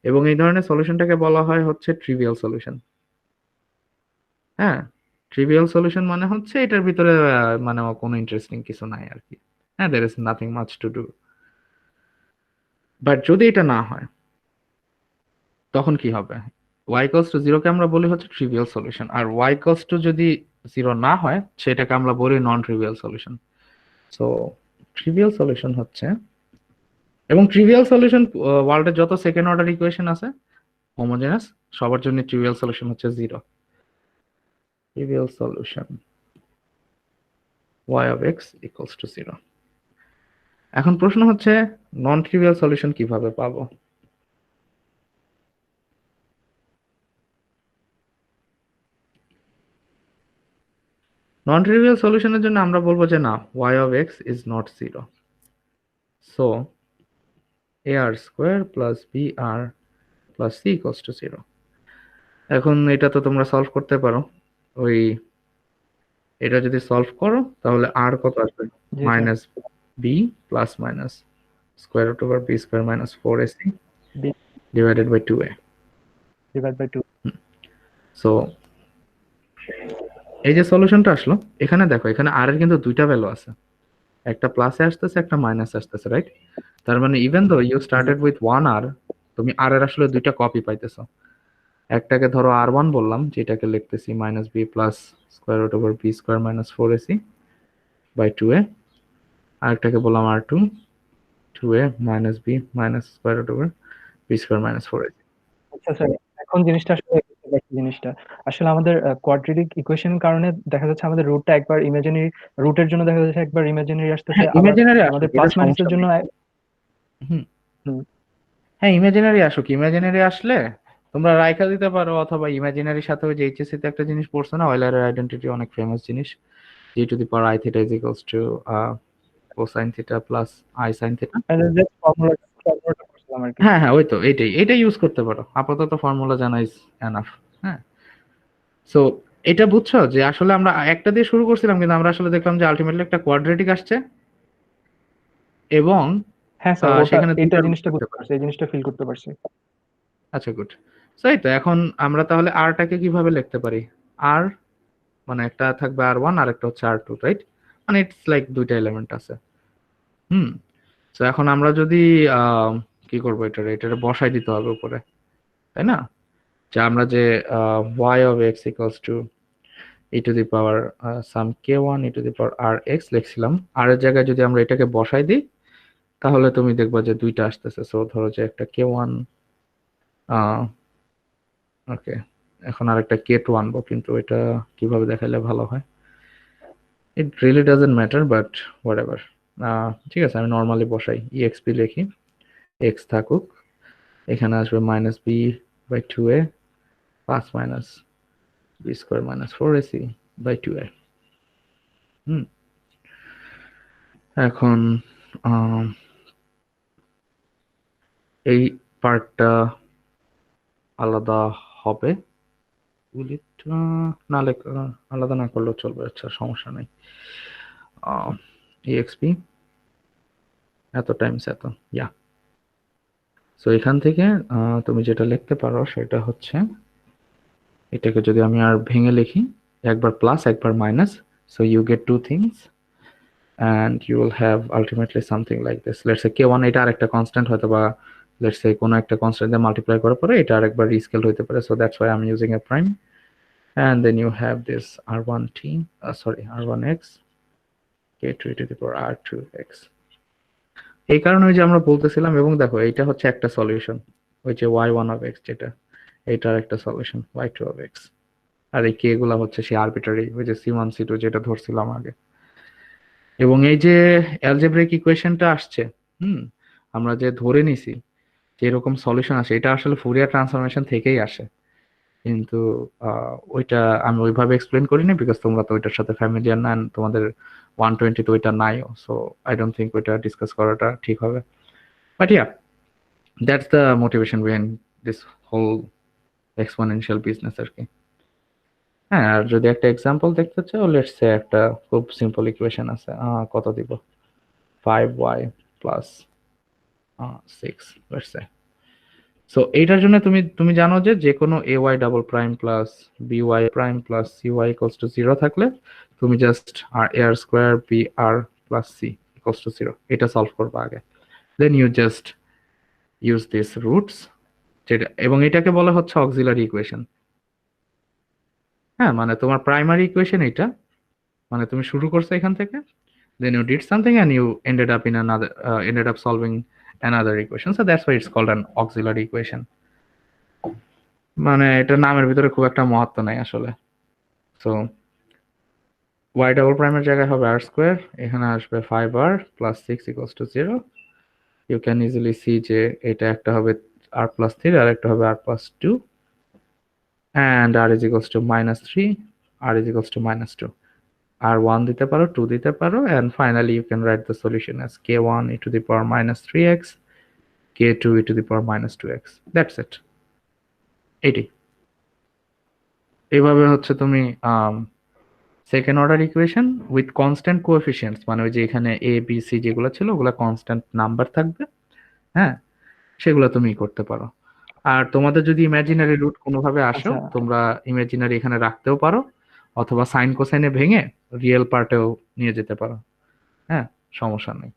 S1: এবং এই ধরনের সলিউশনটাকে বলা হয় হচ্ছে ট্রিভিয়াল সলিউশন। হ্যাঁ, ট্রিভিয়াল সলিউশন মানে হচ্ছে এটার ভিতরে মানে কোনো ইন্টারেস্টিং কিছু নাই আর কি। হ্যাঁ, there is nothing much to do. But যদি এটা না হয় তখন কি হবে, y ইকুয়ালস টু 0 কে আমরা বলি হচ্ছে ট্রিভিয়াল সলিউশন, আর y ইকুয়ালস টু যদি 0 না হয় সেটাকে আমরা বলি non trivial solution. So trivial solution হচ্ছে, এবং ট্রিভিয়াল সলিউশন ওয়ার্ল্ডের যত সেকেন্ড অর্ডার ইকুয়েশন আছে হোমোজেনাস সবার জন্য ট্রিভিয়াল সলিউশন হচ্ছে 0। Trivial solution y of x equals to 0। এখন প্রশ্ন হচ্ছে নন ট্রিভিয়াল সলিউশন কিভাবে পাবো। নন ট্রিভিয়াল সলিউশনের জন্য আমরা বলবো যে না, y of x is not 0, so ar square plus br plus c equals to 0। এখন এটা তো তোমরা সলভ করতে পারো। ওই এটা যদি সলভ করো তাহলে আর কত আসবে?
S2: জি sir.
S1: Minus b plus minus square root over b square minus 4ac
S2: b
S1: divided by 2a।
S2: Divide by 2।
S1: So এই যে সলিউশনটা আসলো, এখানে দেখো এখানে আর এর কিন্তু দুইটা ভ্যালু আছে, একটা প্লাসে আসতেছে একটা মাইনাসে আসতেছে, রাইট? তার মানে ইভেন দো ইউ
S2: জি।
S1: স্টার্টেড উইথ ওয়ান আর, তুমি আর এর আসলে দুইটা কপি পাইতেছো। একটাকে ধরো আর1 বললাম, যেটাকে লিখতেছি minus b plus square root over b square minus 4ac by 2a। আরেকটাকে বললাম r two, 2a minus b minus square root over b square minus 4ac।
S2: আচ্ছা স্যার, এখন জিনিসটা আসলে বুঝতে পারছি জিনিসটা। আসলে আমাদের কোয়াড্রেটিক ইকুয়েশন কারণে দেখা যাচ্ছে আমাদের রুটটা একবার ইমাজিনারি, রুটের জন্য দেখা যাচ্ছে একবার ইমাজিনারি আসতেছে,
S1: হ্যাঁ
S2: আবার
S1: ইমাজিনারি
S2: আমাদের
S1: আসুক, এটা
S2: প্লাস
S1: সমস্যা
S2: মাইনাসের জন্য
S1: নেই। হুম।
S2: হুম।
S1: হ্যাঁ ইমাজিনারি আসুক, ইমাজিনারি আসলে তোমরা রাইখা দিতে পারো, অথবা ইমাজিনারির সাথে ওই যে এইচএসসি তে একটা জিনিস পড়ছো না, অয়েলারের আইডেন্টিটি, অনেক ফেমাস জিনিস, g to the power i theta is equals to cosine theta plus i sine theta.
S2: Just ফর্মুলাটা করছিলাম আর কি।
S1: হ্যাঁ হ্যাঁ ওই তো এইটাই ইউজ করতে পারো, আপাতত ফর্মুলা জানা ইজ এনাফ। হ্যাঁ। সো এটা বুঝছো যে আসলে আমরা একটা দিয়ে শুরু করছিলাম, কিন্তু আমরা আসলে দেখলাম যে আলটিমেটলি একটা কোয়াড্রেটিক আসছে, এবং
S2: হ্যাঁ স্যার, ওটা
S1: সেখানে
S2: এটা
S1: দুইটা রুট
S2: জিনিসটা
S1: থাকতে
S2: বুঝতে
S1: পারে।
S2: পারছি, এই জিনিসটা ফিল করতে পারছি।
S1: আচ্ছা গুড। সো এই তো এখন আমরা তাহলে আরটাকে কিভাবে লিখতে পারি? আর মানে একটা থাকবে আর1 আর একটা হচ্ছে আর2, রাইট? মানে ইটস লাইক দুইটা এলিমেন্ট আছে। হুম। তো এখন আমরা যদি আহ, কি করবো, এটারে বসাই দিতে হবে উপরে, তাই না? যে আমরা যে y of x equals to e to the power some k1 e to the power r x লিখছিলাম, আর এর জায়গায় যদি আমরা এটাকে বসাই দিই তাহলে তুমি দেখবা যে দুইটা আসতেছে। সো ধরো যে একটা k1, ওকে, এখন আর একটা k2 আনবো, কিন্তু এটা কিভাবে দেখাইলে ভালো হয়? It really doesn't matter, but whatever. ঠিক আছে, আমি নর্মালি বসাই, exp লিখি, x থাকুক, এখানে আসবে minus b by 2a plus minus b square minus 4ac by 2a। হুম। এখন আম, এই পার্টটা আলাদা হবে, বুলেট না আলাদা না করলেও চলবে, আচ্ছা সমস্যা নেই। exp এত টাইমস এত, ইয়া। সো এখান থেকে তুমি যেটা লিখতে পারো সেটা হচ্ছে, এটাকে যদি আমি আর ভেঙে লিখি, একবার প্লাস একবার minus, so you get two things and you will have ultimately something like this. Let's say k1 এটা আরেকটা কনস্ট্যান্ট হয়তো, বা let's say কোনো একটা কনস্ট্যান্ট দিয়ে মাল্টিপ্লাই করার পরে এটা আরেকবার রিস্কেল হতে পারে, so that's why I'm using a prime. And then you have this r1t, sorry r1x k2 to the power r2x। এই কারণে ওই যে আমরা বলতেছিলাম, এবং দেখো এইটা হচ্ছে একটা সলিউশন, ওই যে y1 of x যেটা, এইটার একটা সলিউশন y2 of x। আর এই কে গুলা হচ্ছে সেই আরবিটারি, ওই যে c1 c2 যেটা ধরছিলাম আগে। এবং এই যে অ্যালজেব্রিক ইকুয়েশনটা আসছে, হুম, আমরা যে ধরে নিছি যে এরকম সলিউশন আসে, এটা আসলে ফুরিয়ার ট্রান্সফরমেশন থেকেই আসে। কিন্তু ওইটা আমি ওইভাবে এক্সপ্লেন করিনি, বিকজ তোমরা তো ওইটার সাথে ফ্যামিলিয়ার না, and তোমাদের 120 তো ওইটা নাইও, সো আই ডোন্ট থিঙ্ক ওইটা ডিসকাস করাটা ঠিক হবে। But yeah, that's the motivation behind this whole exponential business আর কি। হ্যাঁ, আর যদি একটা এক্সাম্পল দেখতে চাও, লেটস সে একটা খুব সিম্পল ইকুয়েশন আছে, কত দিব, 5y plus 6, let's say. So এইটার জন্য তুমি তুমি জানো যে যে কোনো a y double prime plus b y prime plus c y equals to zero থাকলে তুমি just r a r square b r plus c equals to zero এটা সলভ করবে আগে। Then you just use this roots, যেটা, এবং এটাকে বলা হচ্ছে অক্সিলারি ইকুয়েশন। হ্যাঁ, মানে তোমার প্রাইমারি ইকুয়েশন এটা, মানে তুমি শুরু করছো এখান থেকে, then you did something and you ended up in another ended up solving another equation, so that's why it's called an auxiliary equation। মানে এটা নামের ভিতরে খুব একটা মহত্ব নাই আসলে। সো ওয়াই ডাবল প্রাইমের জায়গায় হবে আর স্কোয়ার, এখানে আসবে 5r plus 6 equals to 0। You can easily see যে এটা একটা হবে আর প্লাস 3 আর একটা হবে r plus 2, and r is equals to minus 3, r is equals to minus 2। R 1 দিতে পারো, 2 দিতে পারো, and finally you can write the solution as k1 e to the power minus 3x k2 e to the power minus 2x। That's it, এটি। এভাবে হচ্ছে তুমি second order equation with constant coefficients, মানে ওই যে এখানে এ বি সি যেগুলো ছিল ওগুলা কনস্ট্যান্ট নাম্বার থাকবে, হ্যাঁ, সেগুলো তুমি করতে পারো। আর তোমাদের যদি ইমাজিনারি রুট কোনোভাবে আসো,
S2: আচ্ছা
S1: তোমরা ইমাজিনারি এখানে রাখতেও পারো, অথবা সাইন কোসাইনে ভেঙে রিয়েল পার্টেও নিয়ে যেতে পারো, হ্যাঁ, সমস্যা নেই।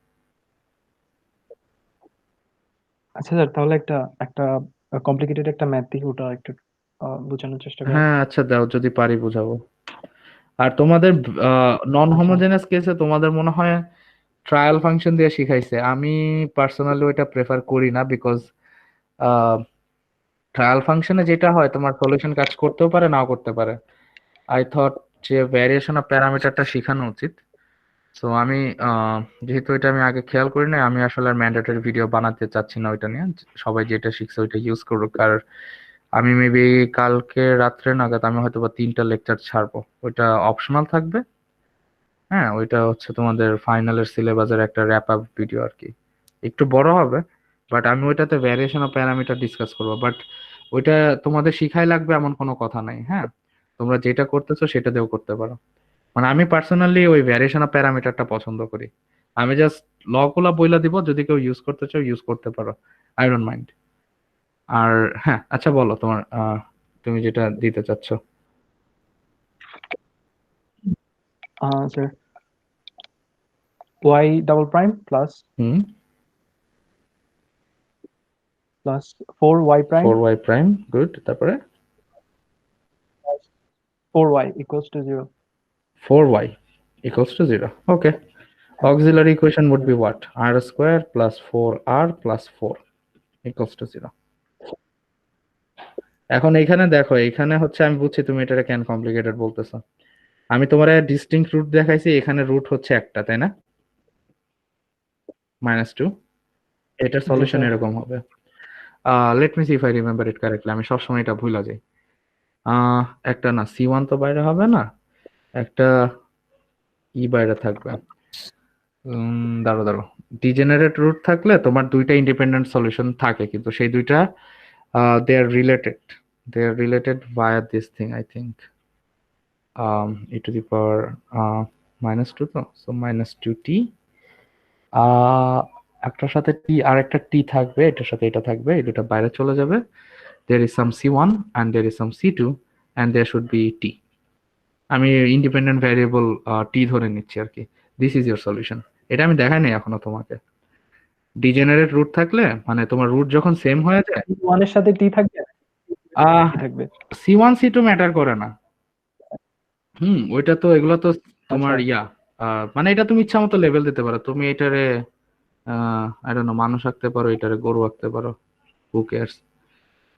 S2: আচ্ছা স্যার, তাহলে একটা একটা কমপ্লিকেটেড একটা ম্যাথ দিই, ওটা একটু বোঝানোর চেষ্টা করেন।
S1: হ্যাঁ আচ্ছা, দাও, যদি পারি বুঝাবো। আর তোমাদের নন
S2: আচ্ছা।
S1: হোমোজেনাস কেসে তোমাদের মনে হয় ট্রায়াল ফাংশন দিয়ে শিখাইছে। আমি পার্সোনালি ওইটা প্রেফার করি না, বিকজ ট্রায়াল ফাংশনে যেটা হয় তোমার সলিউশন কাজ করতেও পারে নাও করতে পারে। আই থট যে ভ্যারিয়েশন অফ প্যারামিটারটা শেখানো উচিত। সো আমি যেহেতু এটা আমি আগে খেয়াল করি না, আমি আসলে আর ম্যান্ডেটরি ভিডিও বানাতে চাচ্ছি না ওইটা নিয়ে। সবাই যেটা শিখছে ওইটা ইউজ করুক। আর আমি মেবি কালকে রাত্রে নাগাদ আমি হয়তো বা 3টা লেকচার ছাড়বো, ওইটা অপশনাল থাকবে। হ্যাঁ, ওইটা হচ্ছে তোমাদের ফাইনালের সিলেবাসের একটা র্যাপ আপ ভিডিও আর কি, একটু বড় হবে। বাট আমি ওইটাতে ভ্যারিয়েশন অফ প্যারামিটার ডিসকাস করবো। বাট ওইটা তোমাদের শিখাই লাগবে এমন কোনো কথা নাই, হ্যাঁ, তোমরা যেটা করতেছো সেটা দিয়েও করতে পারো। মানে আমি পার্সোনালি ওই ভ্যারিয়েশন অফ প্যারামিটারটা পছন্দ করি। আমি জাস্ট ল গুলা বইলা দিব, যদি কেউ ইউজ করতে চাও ইউজ করতে পারো, আই ডোন্ট মাইন্ড। আর হ্যাঁ, আচ্ছা বলো তোমার তুমি যেটা দিতে চাচ্ছ।
S2: Sir, y double prime plus
S1: hmm.
S2: Plus 4y prime
S1: 4y prime, good, তারপরে
S2: 4y equals to 0।
S1: 4y equals to 0. Okay. Auxiliary equation would be what? R square plus 4r plus 4 equals to 0. এখন এখানে দেখো, এখানে হচ্ছে আমি বুঝছি তুমি এটাকে কেন কমপ্লিকেটেড বলতেছো। আমি তোমার ডিস্টিংক্ট রুট দেখাইছি, এখানে রুট হচ্ছে একটা, তাই না? -2। এটার
S2: জি
S1: সলিউশন
S2: স্যার।
S1: এরকম হবে। Let me see if I remember it correctly, আমি সবসময় এটা ভুলা যাই। আহ একটা না C1 তো বাইরে হবে না, একটা বাইরে থাকবে। দাঁড়ো দাঁড়ো, ডিজেনারেট রুট থাকলে তোমার দুইটা ইন্ডিপেন্ডেন্ট সলিউশন থাকে, কিন্তু সেই দুইটা they are related. They are related via this thing, I think. E to the power -2 তো, so -2t, একটার সাথে t আর একটা t থাকবে, এটার সাথে এটা থাকবে, এই দুটো বাইরে চলে যাবে। There is some c1 and there is some c2 and there should be t। আমি ইন্ডিপেন্ডেন্ট ভ্যারিয়েবল t ধরে নিচ্ছি আর কি। This is your solution. এটা আমি দেখাই নাই এখনো তোমাকে। ডিজেনারেট রুট থাকলে মানে তোমার রুট যখন সেম হয়ে যায়,
S2: ওয়ান এর সাথে টি থাকবে,
S1: আহ
S2: টি থাকবে।
S1: C1 C2 ম্যাটার করে না। ওইটা তো, এগুলো তো তোমার
S2: আচ্ছা।
S1: মানে এটা তুমি ইচ্ছা মতো লেভেল দিতে পারো। তুমি এটারে আই ডোন্ট নো মানুষ আঁকতে পারো, এটারে গরু আঁকতে পারো, হু কেয়ারস,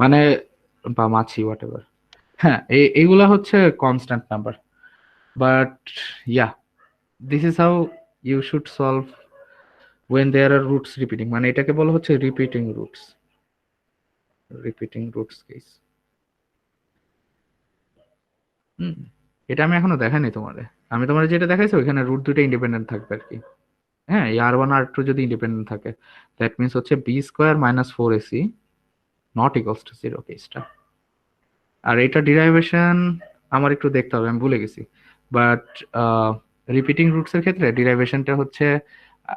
S1: মানে, বা মাছি, হোয়াট এভার। হ্যাঁ, এইগুলা হচ্ছে constant number. But yeah, this is how you should solve when there are roots repeating, মানে এটাকে বলা হচ্ছে repeating roots. Repeating roots case. Hmm এটা আমি এখনো দেখাইনি তোমারে। আমি তোমার যেটা দেখাইছি ওইখানে রুট দুটো ইন্ডিপেন্ডেন্ট থাকবে আর কি। হ্যাঁ, এই R1 R2 যদি ইন্ডিপেন্ডেন্ট থাকে, দ্যাট মিনস হচ্ছে b² - 4ac not equals to 0 কেসটা। আর এটা ডিরাইভেশন আমার একটু দেখতে হবে, আমি ভুলে গেছি। বাট রিপিটিং রুটস এর ক্ষেত্রে ডিরাইভেশনটা হচ্ছে,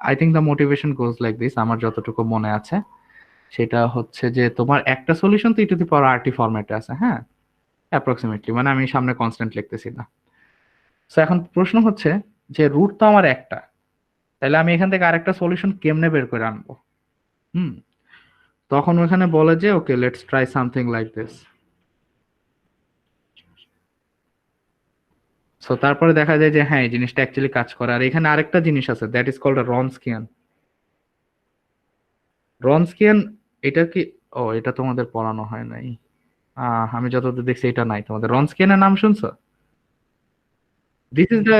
S1: I think the motivation goes like this, আমার যতটুকু মনে আছে সেটা হচ্ছে যে তোমার একটা সলিউশন তো e⁻RT ফরম্যাটে আছে, হ্যাঁ, অ্যাপ্রক্সিমেটলি, মানে আমি সামনে কনস্ট্যান্ট লিখতেছি না। তো এখন প্রশ্ন হচ্ছে যে রুট তো আমার একটা, তাহলে আমি এখান থেকে আরেকটা সলিউশন কেমনে বের করে আনবো? হুম তখন ওখানে বলে যে okay, let's try something like this. So তারপরে দেখা যায় যে হ্যাঁ, এই জিনিসটা অ্যাকচুয়ালি কাজ করে। আর এখানে আরেকটা জিনিস আছে, দ্যাট ইজ কল্ড রনস্কিয়ান। রনস্কিয়ান, এটা কি, ও এটা তোমাদের পড়ানো হয় নাই। আমি যতদূর দেখছি এটা নাই তোমাদের। রনস্কিয়ানের নাম শুনছো? দিস ইজ দ্য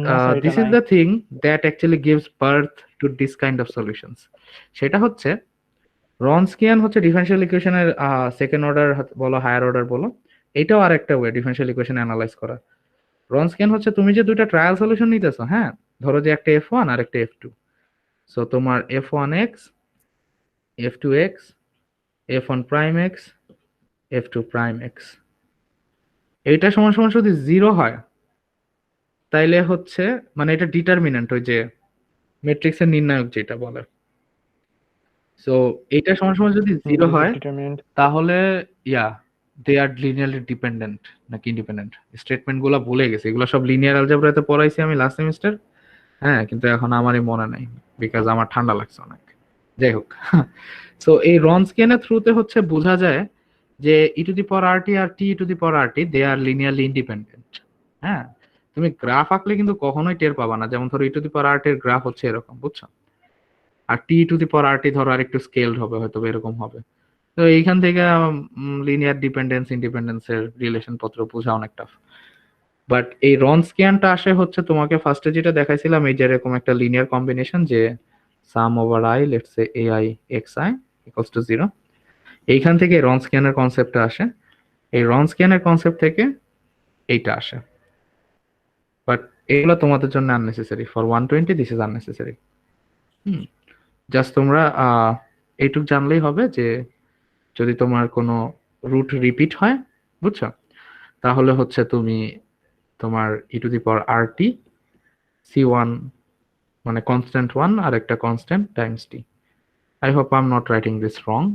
S2: না স্যার, এটা
S1: দিস ইজ
S2: নাই।
S1: The thing that actually gives birth to this kind of solutions. সেটা হচ্ছে, রনস্কিয়ান হচ্ছে ডিফারেনশিয়াল ইকুয়েশনের সেকেন্ড অর্ডার বলো, হায়ার অর্ডার বলো, এটাও আরেকটা ওয়ে ডিফারেনশিয়াল ইকুয়েশন অ্যানালাইজ করা। রনস্কিয়ান হচ্ছে তুমি যে দুইটা ট্রায়াল সলিউশন নিতেছো, হ্যাঁ, ধরো যে একটা F1 আর একটা F2। সো তোমার F1x, F2x, F1 prime x, F2 prime x. এইটা সমান সমান যদি 0 হয় তাইলে হচ্ছে মানে এটা ডিটারমিন্যান্ট, ওই যে ম্যাট্রিক্সের নির্ণায়ক যেটা বলে। সো এইটা সমান সমান যদি 0 হয়
S2: ডিটারমিনেন্ট।
S1: তাহলে ইয়া দে আর লিনিয়ারলি ডিপেন্ডেন্ট নাকি ইন্ডিপেন্ডেন্ট। স্টেটমেন্ট গুলা ভুলে গেছি, এগুলো সব লিনিয়ার অ্যালজেব্রাতে পড়াইছি আমি লাস্ট সেমিস্টার। হ্যাঁ, কিন্তু এখন আমারই মনে নাই বিকজ আমার ঠান্ডা লাগছে অনেক। যাই হোক, সো এই রনস্কিয়ানের থ্রুতে হচ্ছে বোঝা যায় যে e to the power r t r t to the power r t they are linearly independent. হ্যাঁ, তুমি গ্রাফ আঁকলে কিন্তু কখনোই টের পাবা না, যেমন ধরো ই টু দি পাওয়ার আর টি এর গ্রাফ হচ্ছে এরকম, বুঝছো? আর t to the power r টি ধরো আর একটু স্কেলড হবে, হয়তো বা এরকম হবে। তো এইখান থেকে লিনিয়ার ডিপেন্ডেন্স ইন্ডিপেন্ডেন্স এর রিলেশন পত্র বোঝা অনেক টাফ। বাট এই রনস্কিয়ানটা আসে হচ্ছে তোমাকে ফার্স্টে যেটা দেখাইছিলাম, এই যে এরকম একটা লিনিয়ার কম্বিনেশন যে sum over i let's say a i x i equals to 0, এইখান থেকে রনস্কিয়ানের কনসেপ্টটা আসে। এই রনস্কিয়ানের কনসেপ্ট থেকে এইটা আসে। বাট এগুলো তোমাদের জন্য unnecessary, for 120 this is unnecessary. Hmm, just তোমরা এইটুক জানলেই হবে যে যদি তোমার কোনো রুট রিপিট হয়, বুঝছো, তাহলে হচ্ছে তুমি তোমার ই to the power r T C1 মানে কনস্ট্যান্ট 1 আর একটা constant Times T. I hope I'm not writing this wrong.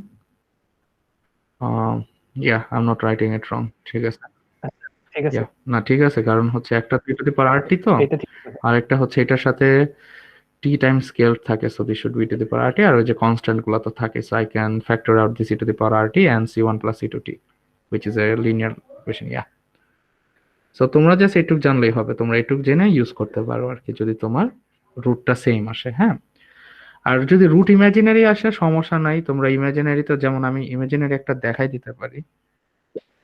S1: Yeah, I'm not writing it wrong. ঠিক আছে।
S2: ঠিক আছে,
S1: Yeah, না ঠিক আছে, কারণ হচ্ছে একটা ই টু দি পাওয়ার আর টি তো,
S2: এটা ঠিক আছে।
S1: আর একটা হচ্ছে এটার সাথে টি টাইম স্কেল থাকে, so this should be to the power r t, আর ওই যে কনস্ট্যান্ট গুলো তো থাকে, so I can factor out this e to the power r t and C1 প্লাস C2t which is a linear equation. Yeah, so তোমরা just এইটুক জানলেই হবে, তোমরা এইটুক জেনে ইউজ করতে পারো আর কি, যদি তোমার রুটটা সেম আসে। হ্যাঁ, আর যদি রুট ইমাজিনারি আসে সমস্যা নাই, তোমরা ইমাজিনারি তো, যেমন আমি ইমাজিনারি একটা দেখাই দিতে পারি,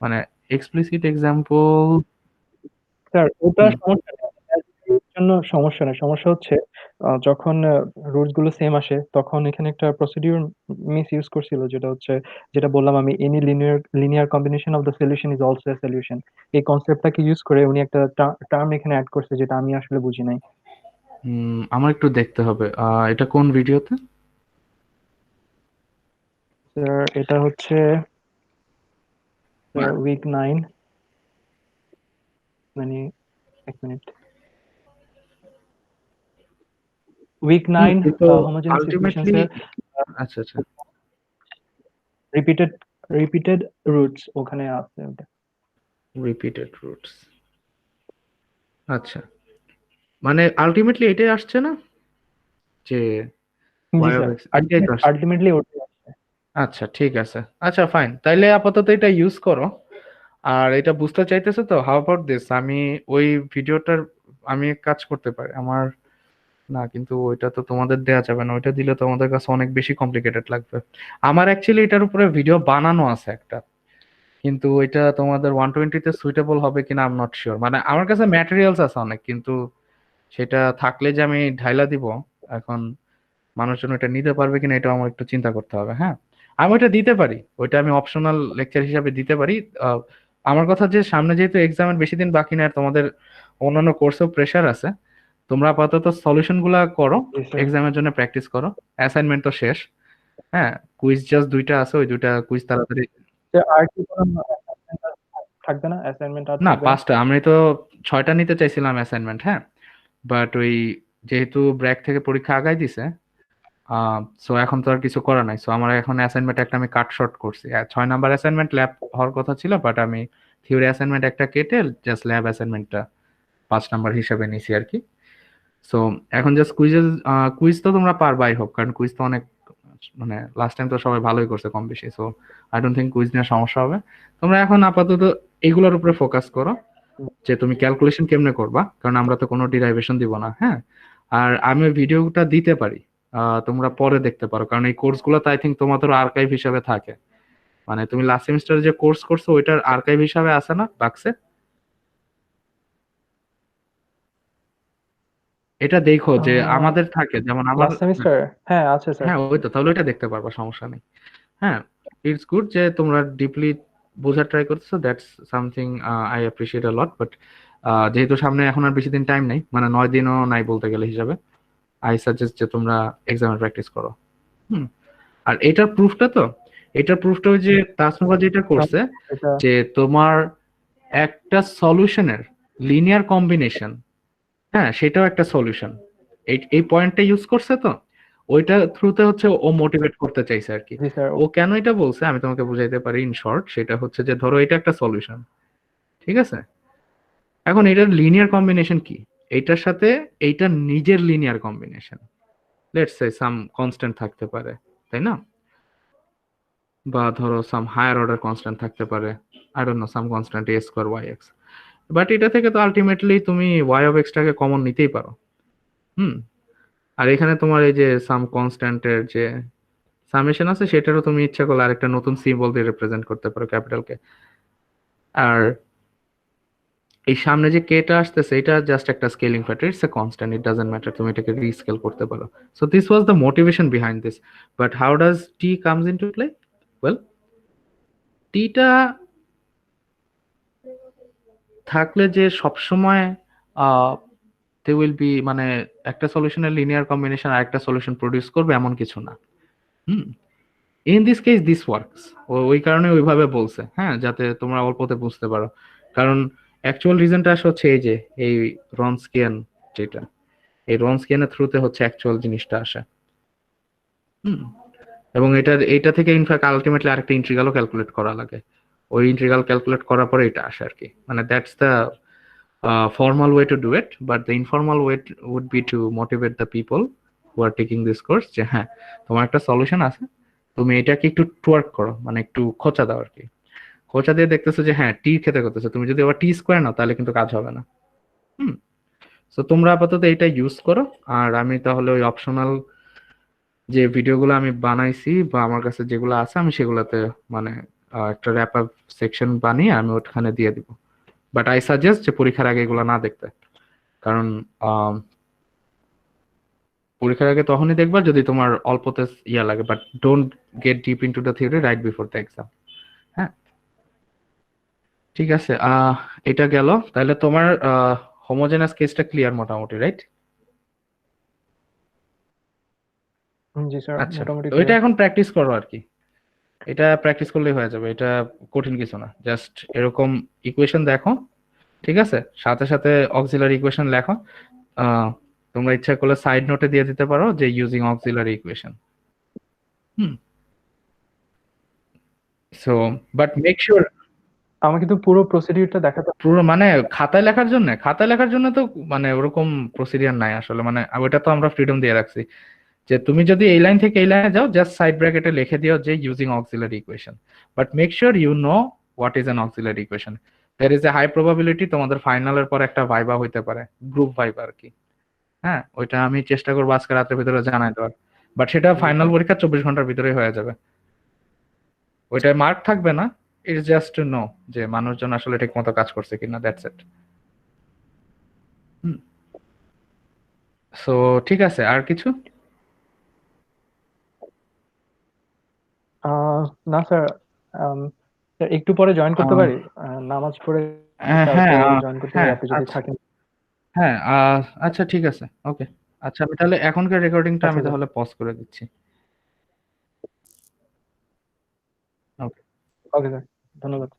S1: মানে এক্সপ্লিসিট এক্সাম্পল।
S2: স্যার ওটা সমস্যা নেই, এর জন্য সমস্যা নেই। সমস্যা হচ্ছে যখন রুটস গুলো সেম আসে তখন এখানে একটা প্রসিডিউর মিস ইউজ করছিল, যেটা হচ্ছে যেটা বললাম আমি, any linear combination of the solution is also a solution. এই কনসেপ্টটাকে ইউজ করে উনি একটা টার্ম এখানে অ্যাড করছে যেটা আমি আসলে বুঝি নাই।
S1: আমার একটু দেখতে হবে এটা কোন ভিডিওতে।
S2: স্যার এটা হচ্ছে উইক 9, মানে এক মিনিট, উইক 9
S1: কিন্তু
S2: হোমোজেনিয়াস
S1: আলটিমেটলি,
S2: ইকুয়েশনস এর
S1: আচ্ছা আচ্ছা,
S2: রিপিটেড রিপিটেড রুটস ওখানে আছে ওটা।
S1: রিপিটেড রুটস, আচ্ছা, মানে আলটিমেটলি এটাই আসছে না যে
S2: জি
S1: y of
S2: স্যার,
S1: x, এটাই তো আসছে।
S2: আলটিমেটলি ওটাই আছে।
S1: আচ্ছা ঠিক আছে, আচ্ছা ফাইন, তাইলে আপাতত এটা ইউজ করো। আর এটা বুঝতে চাইতেছে তো, হাউ অ্যাবাউট দিস, আমি ওই ভিডিওটার আমি এক কাজ করতে পারি আমার, না কিন্তু ওইটা তো তোমাদের দেয়া যাবে না, ওইটা দিলে তোমাদের কাছে অনেক বেশি কমপ্লিকেটেড লাগবে। আমার অ্যাকচুয়ালি এটার উপরে ভিডিও বানানো আছে একটা, কিন্তু ওইটা তোমাদের 120 তে সুইটেবল হবে কিনা আই এম নট শিওর। মানে আমার কাছে ম্যাটেরিয়ালস আছে অনেক, কিন্তু সেটা থাকলে যে আমি ঢাইলা দিব এখন, মানুষজন ওটা নিতে পারবে কিনা এটা আমার একটু চিন্তা করতে হবে। হ্যাঁ, আমি ওইটা দিতে পারি, ওইটা আমি অপশনাল লেকচার হিসাবে দিতে পারি। আহ, আমার কথা যে সামনে যেহেতু এক্সামের বেশি দিন বাকি নেই আর তোমাদের অন্যান্য কোর্সেও প্রেশার আছে, তোমরা আপাতত সলিউশন গুলা করো,
S2: জি স্যার।
S1: এক্সামের জন্য প্র্যাকটিস করো। অ্যাসাইনমেন্ট তো শেষ। হ্যাঁ, কুইজ জাস্ট 2টা আছে, ওই 2টা কুইজ তাড়াতাড়ি।
S2: আর কি কোনো assignment আর থাকবে না? অ্যাসাইনমেন্ট আর
S1: না,
S2: থাকবে না?
S1: 5টা, আমি তো 6টা নিতে চাইছিলাম অ্যাসাইনমেন্ট। হ্যাঁ, বাট ওই যেহেতু ব্র্যাক থেকে পরীক্ষা আগাই দিছে, সো এখন তো আর কিছু করার নাই, সো আমার এখন অ্যাসাইনমেন্ট একটা আমি কাট শর্ট করছি। 6 নাম্বার অ্যাসাইনমেন্ট ল্যাব হওয়ার কথা ছিল, বাট আমি থিওরি অ্যাসাইনমেন্ট একটা কেটে জাস্ট ল্যাব অ্যাসাইনমেন্টটা 5 নাম্বার হিসাবে নিছি আর কি। সো এখন জাস্ট কুইজ তো তোমরা পারবাই হোক, কারণ কুইজ তো অনেক, মানে লাস্ট টাইম তো সবাই ভালোই করছে কম বেশি, so I don't think quiz নিয়ে সমস্যা হবে। তোমরা এখন আপাতত এগুলোর উপরে ফোকাস করো যে তুমি ক্যালকুলেশন কেমনে করবা, কারণ আমরা তো কোনো ডিরাইভেশন দিব না। হ্যাঁ, আর আমি ওই ভিডিওটা দিতে পারি, তোমরা পরে দেখতে পারো, কারণ এই কোর্সগুলো আই থিঙ্ক তোমাদের আর্কাইভ হিসাবে থাকে। মানে তুমি লাস্ট সেমিস্টারে যে কোর্স করছো ওইটার আর্কাইভ হিসাবে আছে না বাক্সে, এটা দেখো যে আমাদের থাকে, যেমন আমার।
S2: লাস্ট সেমিস্টার, হ্যাঁ আছে স্যার।
S1: হ্যাঁ ওই তো, তাহলে ওইটা দেখতে পারবা, সমস্যা নেই। হ্যাঁ, ইটস গুড যে তোমরা ডিপলি বোঝার ট্রাই করতেছো, that's something I appreciate a lot. But যেহেতু সামনে এখন আর বেশি দিন টাইম নাই, মানে 9 দিনও নাই বলতে গেলে হিসাবে, আই সাজেস্ট যে তোমরা এক্সামে প্র্যাকটিস করো। হুম, আর এটার প্রুফটা ওই যে তাসনুভা যেটা করছে,
S2: এটা
S1: যে তোমার একটা সলিউশনের লিনিয়ার কম্বিনেশন, হ্যাঁ সেটাও একটা সলিউশন। এই এই পয়েন্টটা ইউজ করছে তো, ওইটা থ্রুতে হচ্ছে ও মোটিভেট করতে চাইছে আর কি।
S2: জি স্যার।
S1: ও কেন এটা বলছে আমি তোমাকে বুঝাইতে পারি ইন শর্ট, সেটা হচ্ছে যে ধরো এটা একটা সলিউশন, ঠিক আছে? এখন এটার লিনিয়ার কম্বিনেশন কি, এইটার সাথে এইটার নিজের linear combination, let's say some constant থাকতে পারে, তাই না? বা ধরো সাম হায়ার অর্ডার কনস্ট্যান্ট থাকতে পারে, I don't know some constant a square y x. But এটা থেকে তো আলটিমেটলি তুমি ওয়াই অফ এক্সটাকে কমন নিতেই পারো। হুম। আর এখানে তোমার এই যে সাম কনস্ট্যান্টের যে সামেশন আছে, সেটারও তুমি ইচ্ছা করলে আরেকটা নতুন সিম্বল দিয়ে রিপ্রেজেন্ট করতে পারো, ক্যাপিটাল কে। আর এই সামনে যে কেটা আসতেছে, এটা জাস্ট একটা scaling factor, it's a constant, it doesn't matter, তুমি এটাকে রিস্কেল করতে পারো। So this was the motivation behind this. But how does t comes into play? Well, টিটা থাকলে যে সবসময় দে উইল বি, মানে একটা সলিউশনের লিনিয়ার কম্বিনেশন আর একটা সলিউশন প্রডিউস করবে এমন কিছু না। Hmm. In this case this works, ওই কারণে ওইভাবে বলছে, হ্যাঁ, যাতে তোমরা অল্পতে বুঝতে পারো। কারণ অ্যাকচুয়াল রিজনটা আসলে হচ্ছে এই যে এই রনস্কিয়ান, যেটা এই রনস্কিয়ানের থ্রুতে হচ্ছে অ্যাকচুয়াল জিনিসটা আসে। হুম। এবং এইটা থেকে ইনফ্যাক্ট আলটিমেটলি আরেকটা ইন্টিগ্রালও ক্যালকুলেট করা লাগে। ওই ইন্টিগ্রাল ক্যালকুলেট করার পরে এটা আসে আর কি, মানে that's the formal way to do it, but the informal way would be to motivate the people who are taking this course যে হ্যাঁ তোমার একটা সলিউশন আছে, তুমি এটাকে একটু টুয়ার্ক করো, মানে একটু খোঁচা দাও আর কি। খোঁচা দিয়ে দেখতেছো যে হ্যাঁ টি খেতে করতেছো, তুমি যদি আবার টি স্কোয়ার নাও তাহলে কিন্তু কাজ হবে না। হুম। তো তোমরা আপাতত এটা ইউজ করো। আর আমি তাহলে ওই অপশনাল যে ভিডিওগুলো আমি বানাইছি বা আমার কাছে যেগুলো আছে আমি সেগুলোতে মানে একটা র্যাপ আপ সেকশন বানিয়ে আমি ওখানে দিয়ে দিব। বাট আই সাজেস্ট যে পরীক্ষার আগে এগুলো না দেখতে। কারণ আম, পরীক্ষার আগে তখনই দেখবা যদি তোমার অল্পতে ইয়া লাগে, but don't get deep into the theory right before the exam. হ্যাঁ, ঠিক আছে। এটা গেল, তাহলে তোমার হোমোজেনাস কেসটা ক্লিয়ার মোটামুটি, রাইট?
S2: জি স্যার,
S1: আচ্ছা,
S2: মোটামুটি
S1: তো এটা
S2: ক্লিয়ার।
S1: এখন প্র্যাকটিস করো আর কি। এটা প্র্যাকটিস করলেই হয়ে যাবে, এটা কঠিন কিছু না। জাস্ট এরকম ইকুয়েশন দেখো, ঠিক আছে, সাথে সাথে অক্সিলারি ইকুয়েশন লেখো। আহ, তোমরা ইচ্ছা করলে সাইড নোটে দিয়ে দিতে পারো যে using auxiliary equation. Hmm. So but make sure,
S2: আমাকে তো পুরো প্রসিডিউরটা দেখাতে হবে।
S1: পুরো মানে খাতায় লেখার জন্য তো মানে ওরকম প্রসিডিয়ার নাই আসলে, মানে ওটা তো আমরা ফ্রিডম দিয়ে রাখছি যে তুমি যদি এই লাইন থেকে এই লাইনে যাও জাস্ট সাইড ব্র্যাকেটে লিখে দিও যে using auxiliary equation. But make sure you know what is an auxiliary equation. There is a high probability তোমাদের ফাইনালের পর একটা ভাইবা হইতে পারে, গ্রুপ ভাইবা আর কি। হ্যাঁ, ওইটা আমি চেষ্টা করবো আজকে রাতের ভিতরে জানাই দেওয়ার। বাট সেটা
S2: জি
S1: ফাইনাল
S2: স্যার।
S1: পরীক্ষা 24 ঘন্টার ভিতরে হয়ে যাবে। ওইটায় মার্ক থাকবে না, ইটস জাস্ট টু নো যে মানুষজন আসলে ঠিক মতো কাজ করছে কিনা, দ্যাটস ইট। সো ঠিক আছে, আর কিছু?
S2: আহ না স্যার। আম, স্যার একটু পরে জয়েন করতে
S1: আহ,
S2: পারি? নামাজ পড়ে
S1: হ্যাঁ
S2: তারপর জয়েন করতে পারি
S1: হ্যাঁ,
S2: আপনি যদি
S1: আচ্ছা,
S2: থাকেন।
S1: হ্যাঁ, আচ্ছা ঠিক আছে, ওকে। আচ্ছা আমি তাহলে এখনকার রেকর্ডিংটা
S2: আচ্ছা
S1: আমি
S2: স্যার।
S1: তাহলে পজ করে দিচ্ছি। ওকে।
S2: ওকে স্যার, ধন্যবাদ।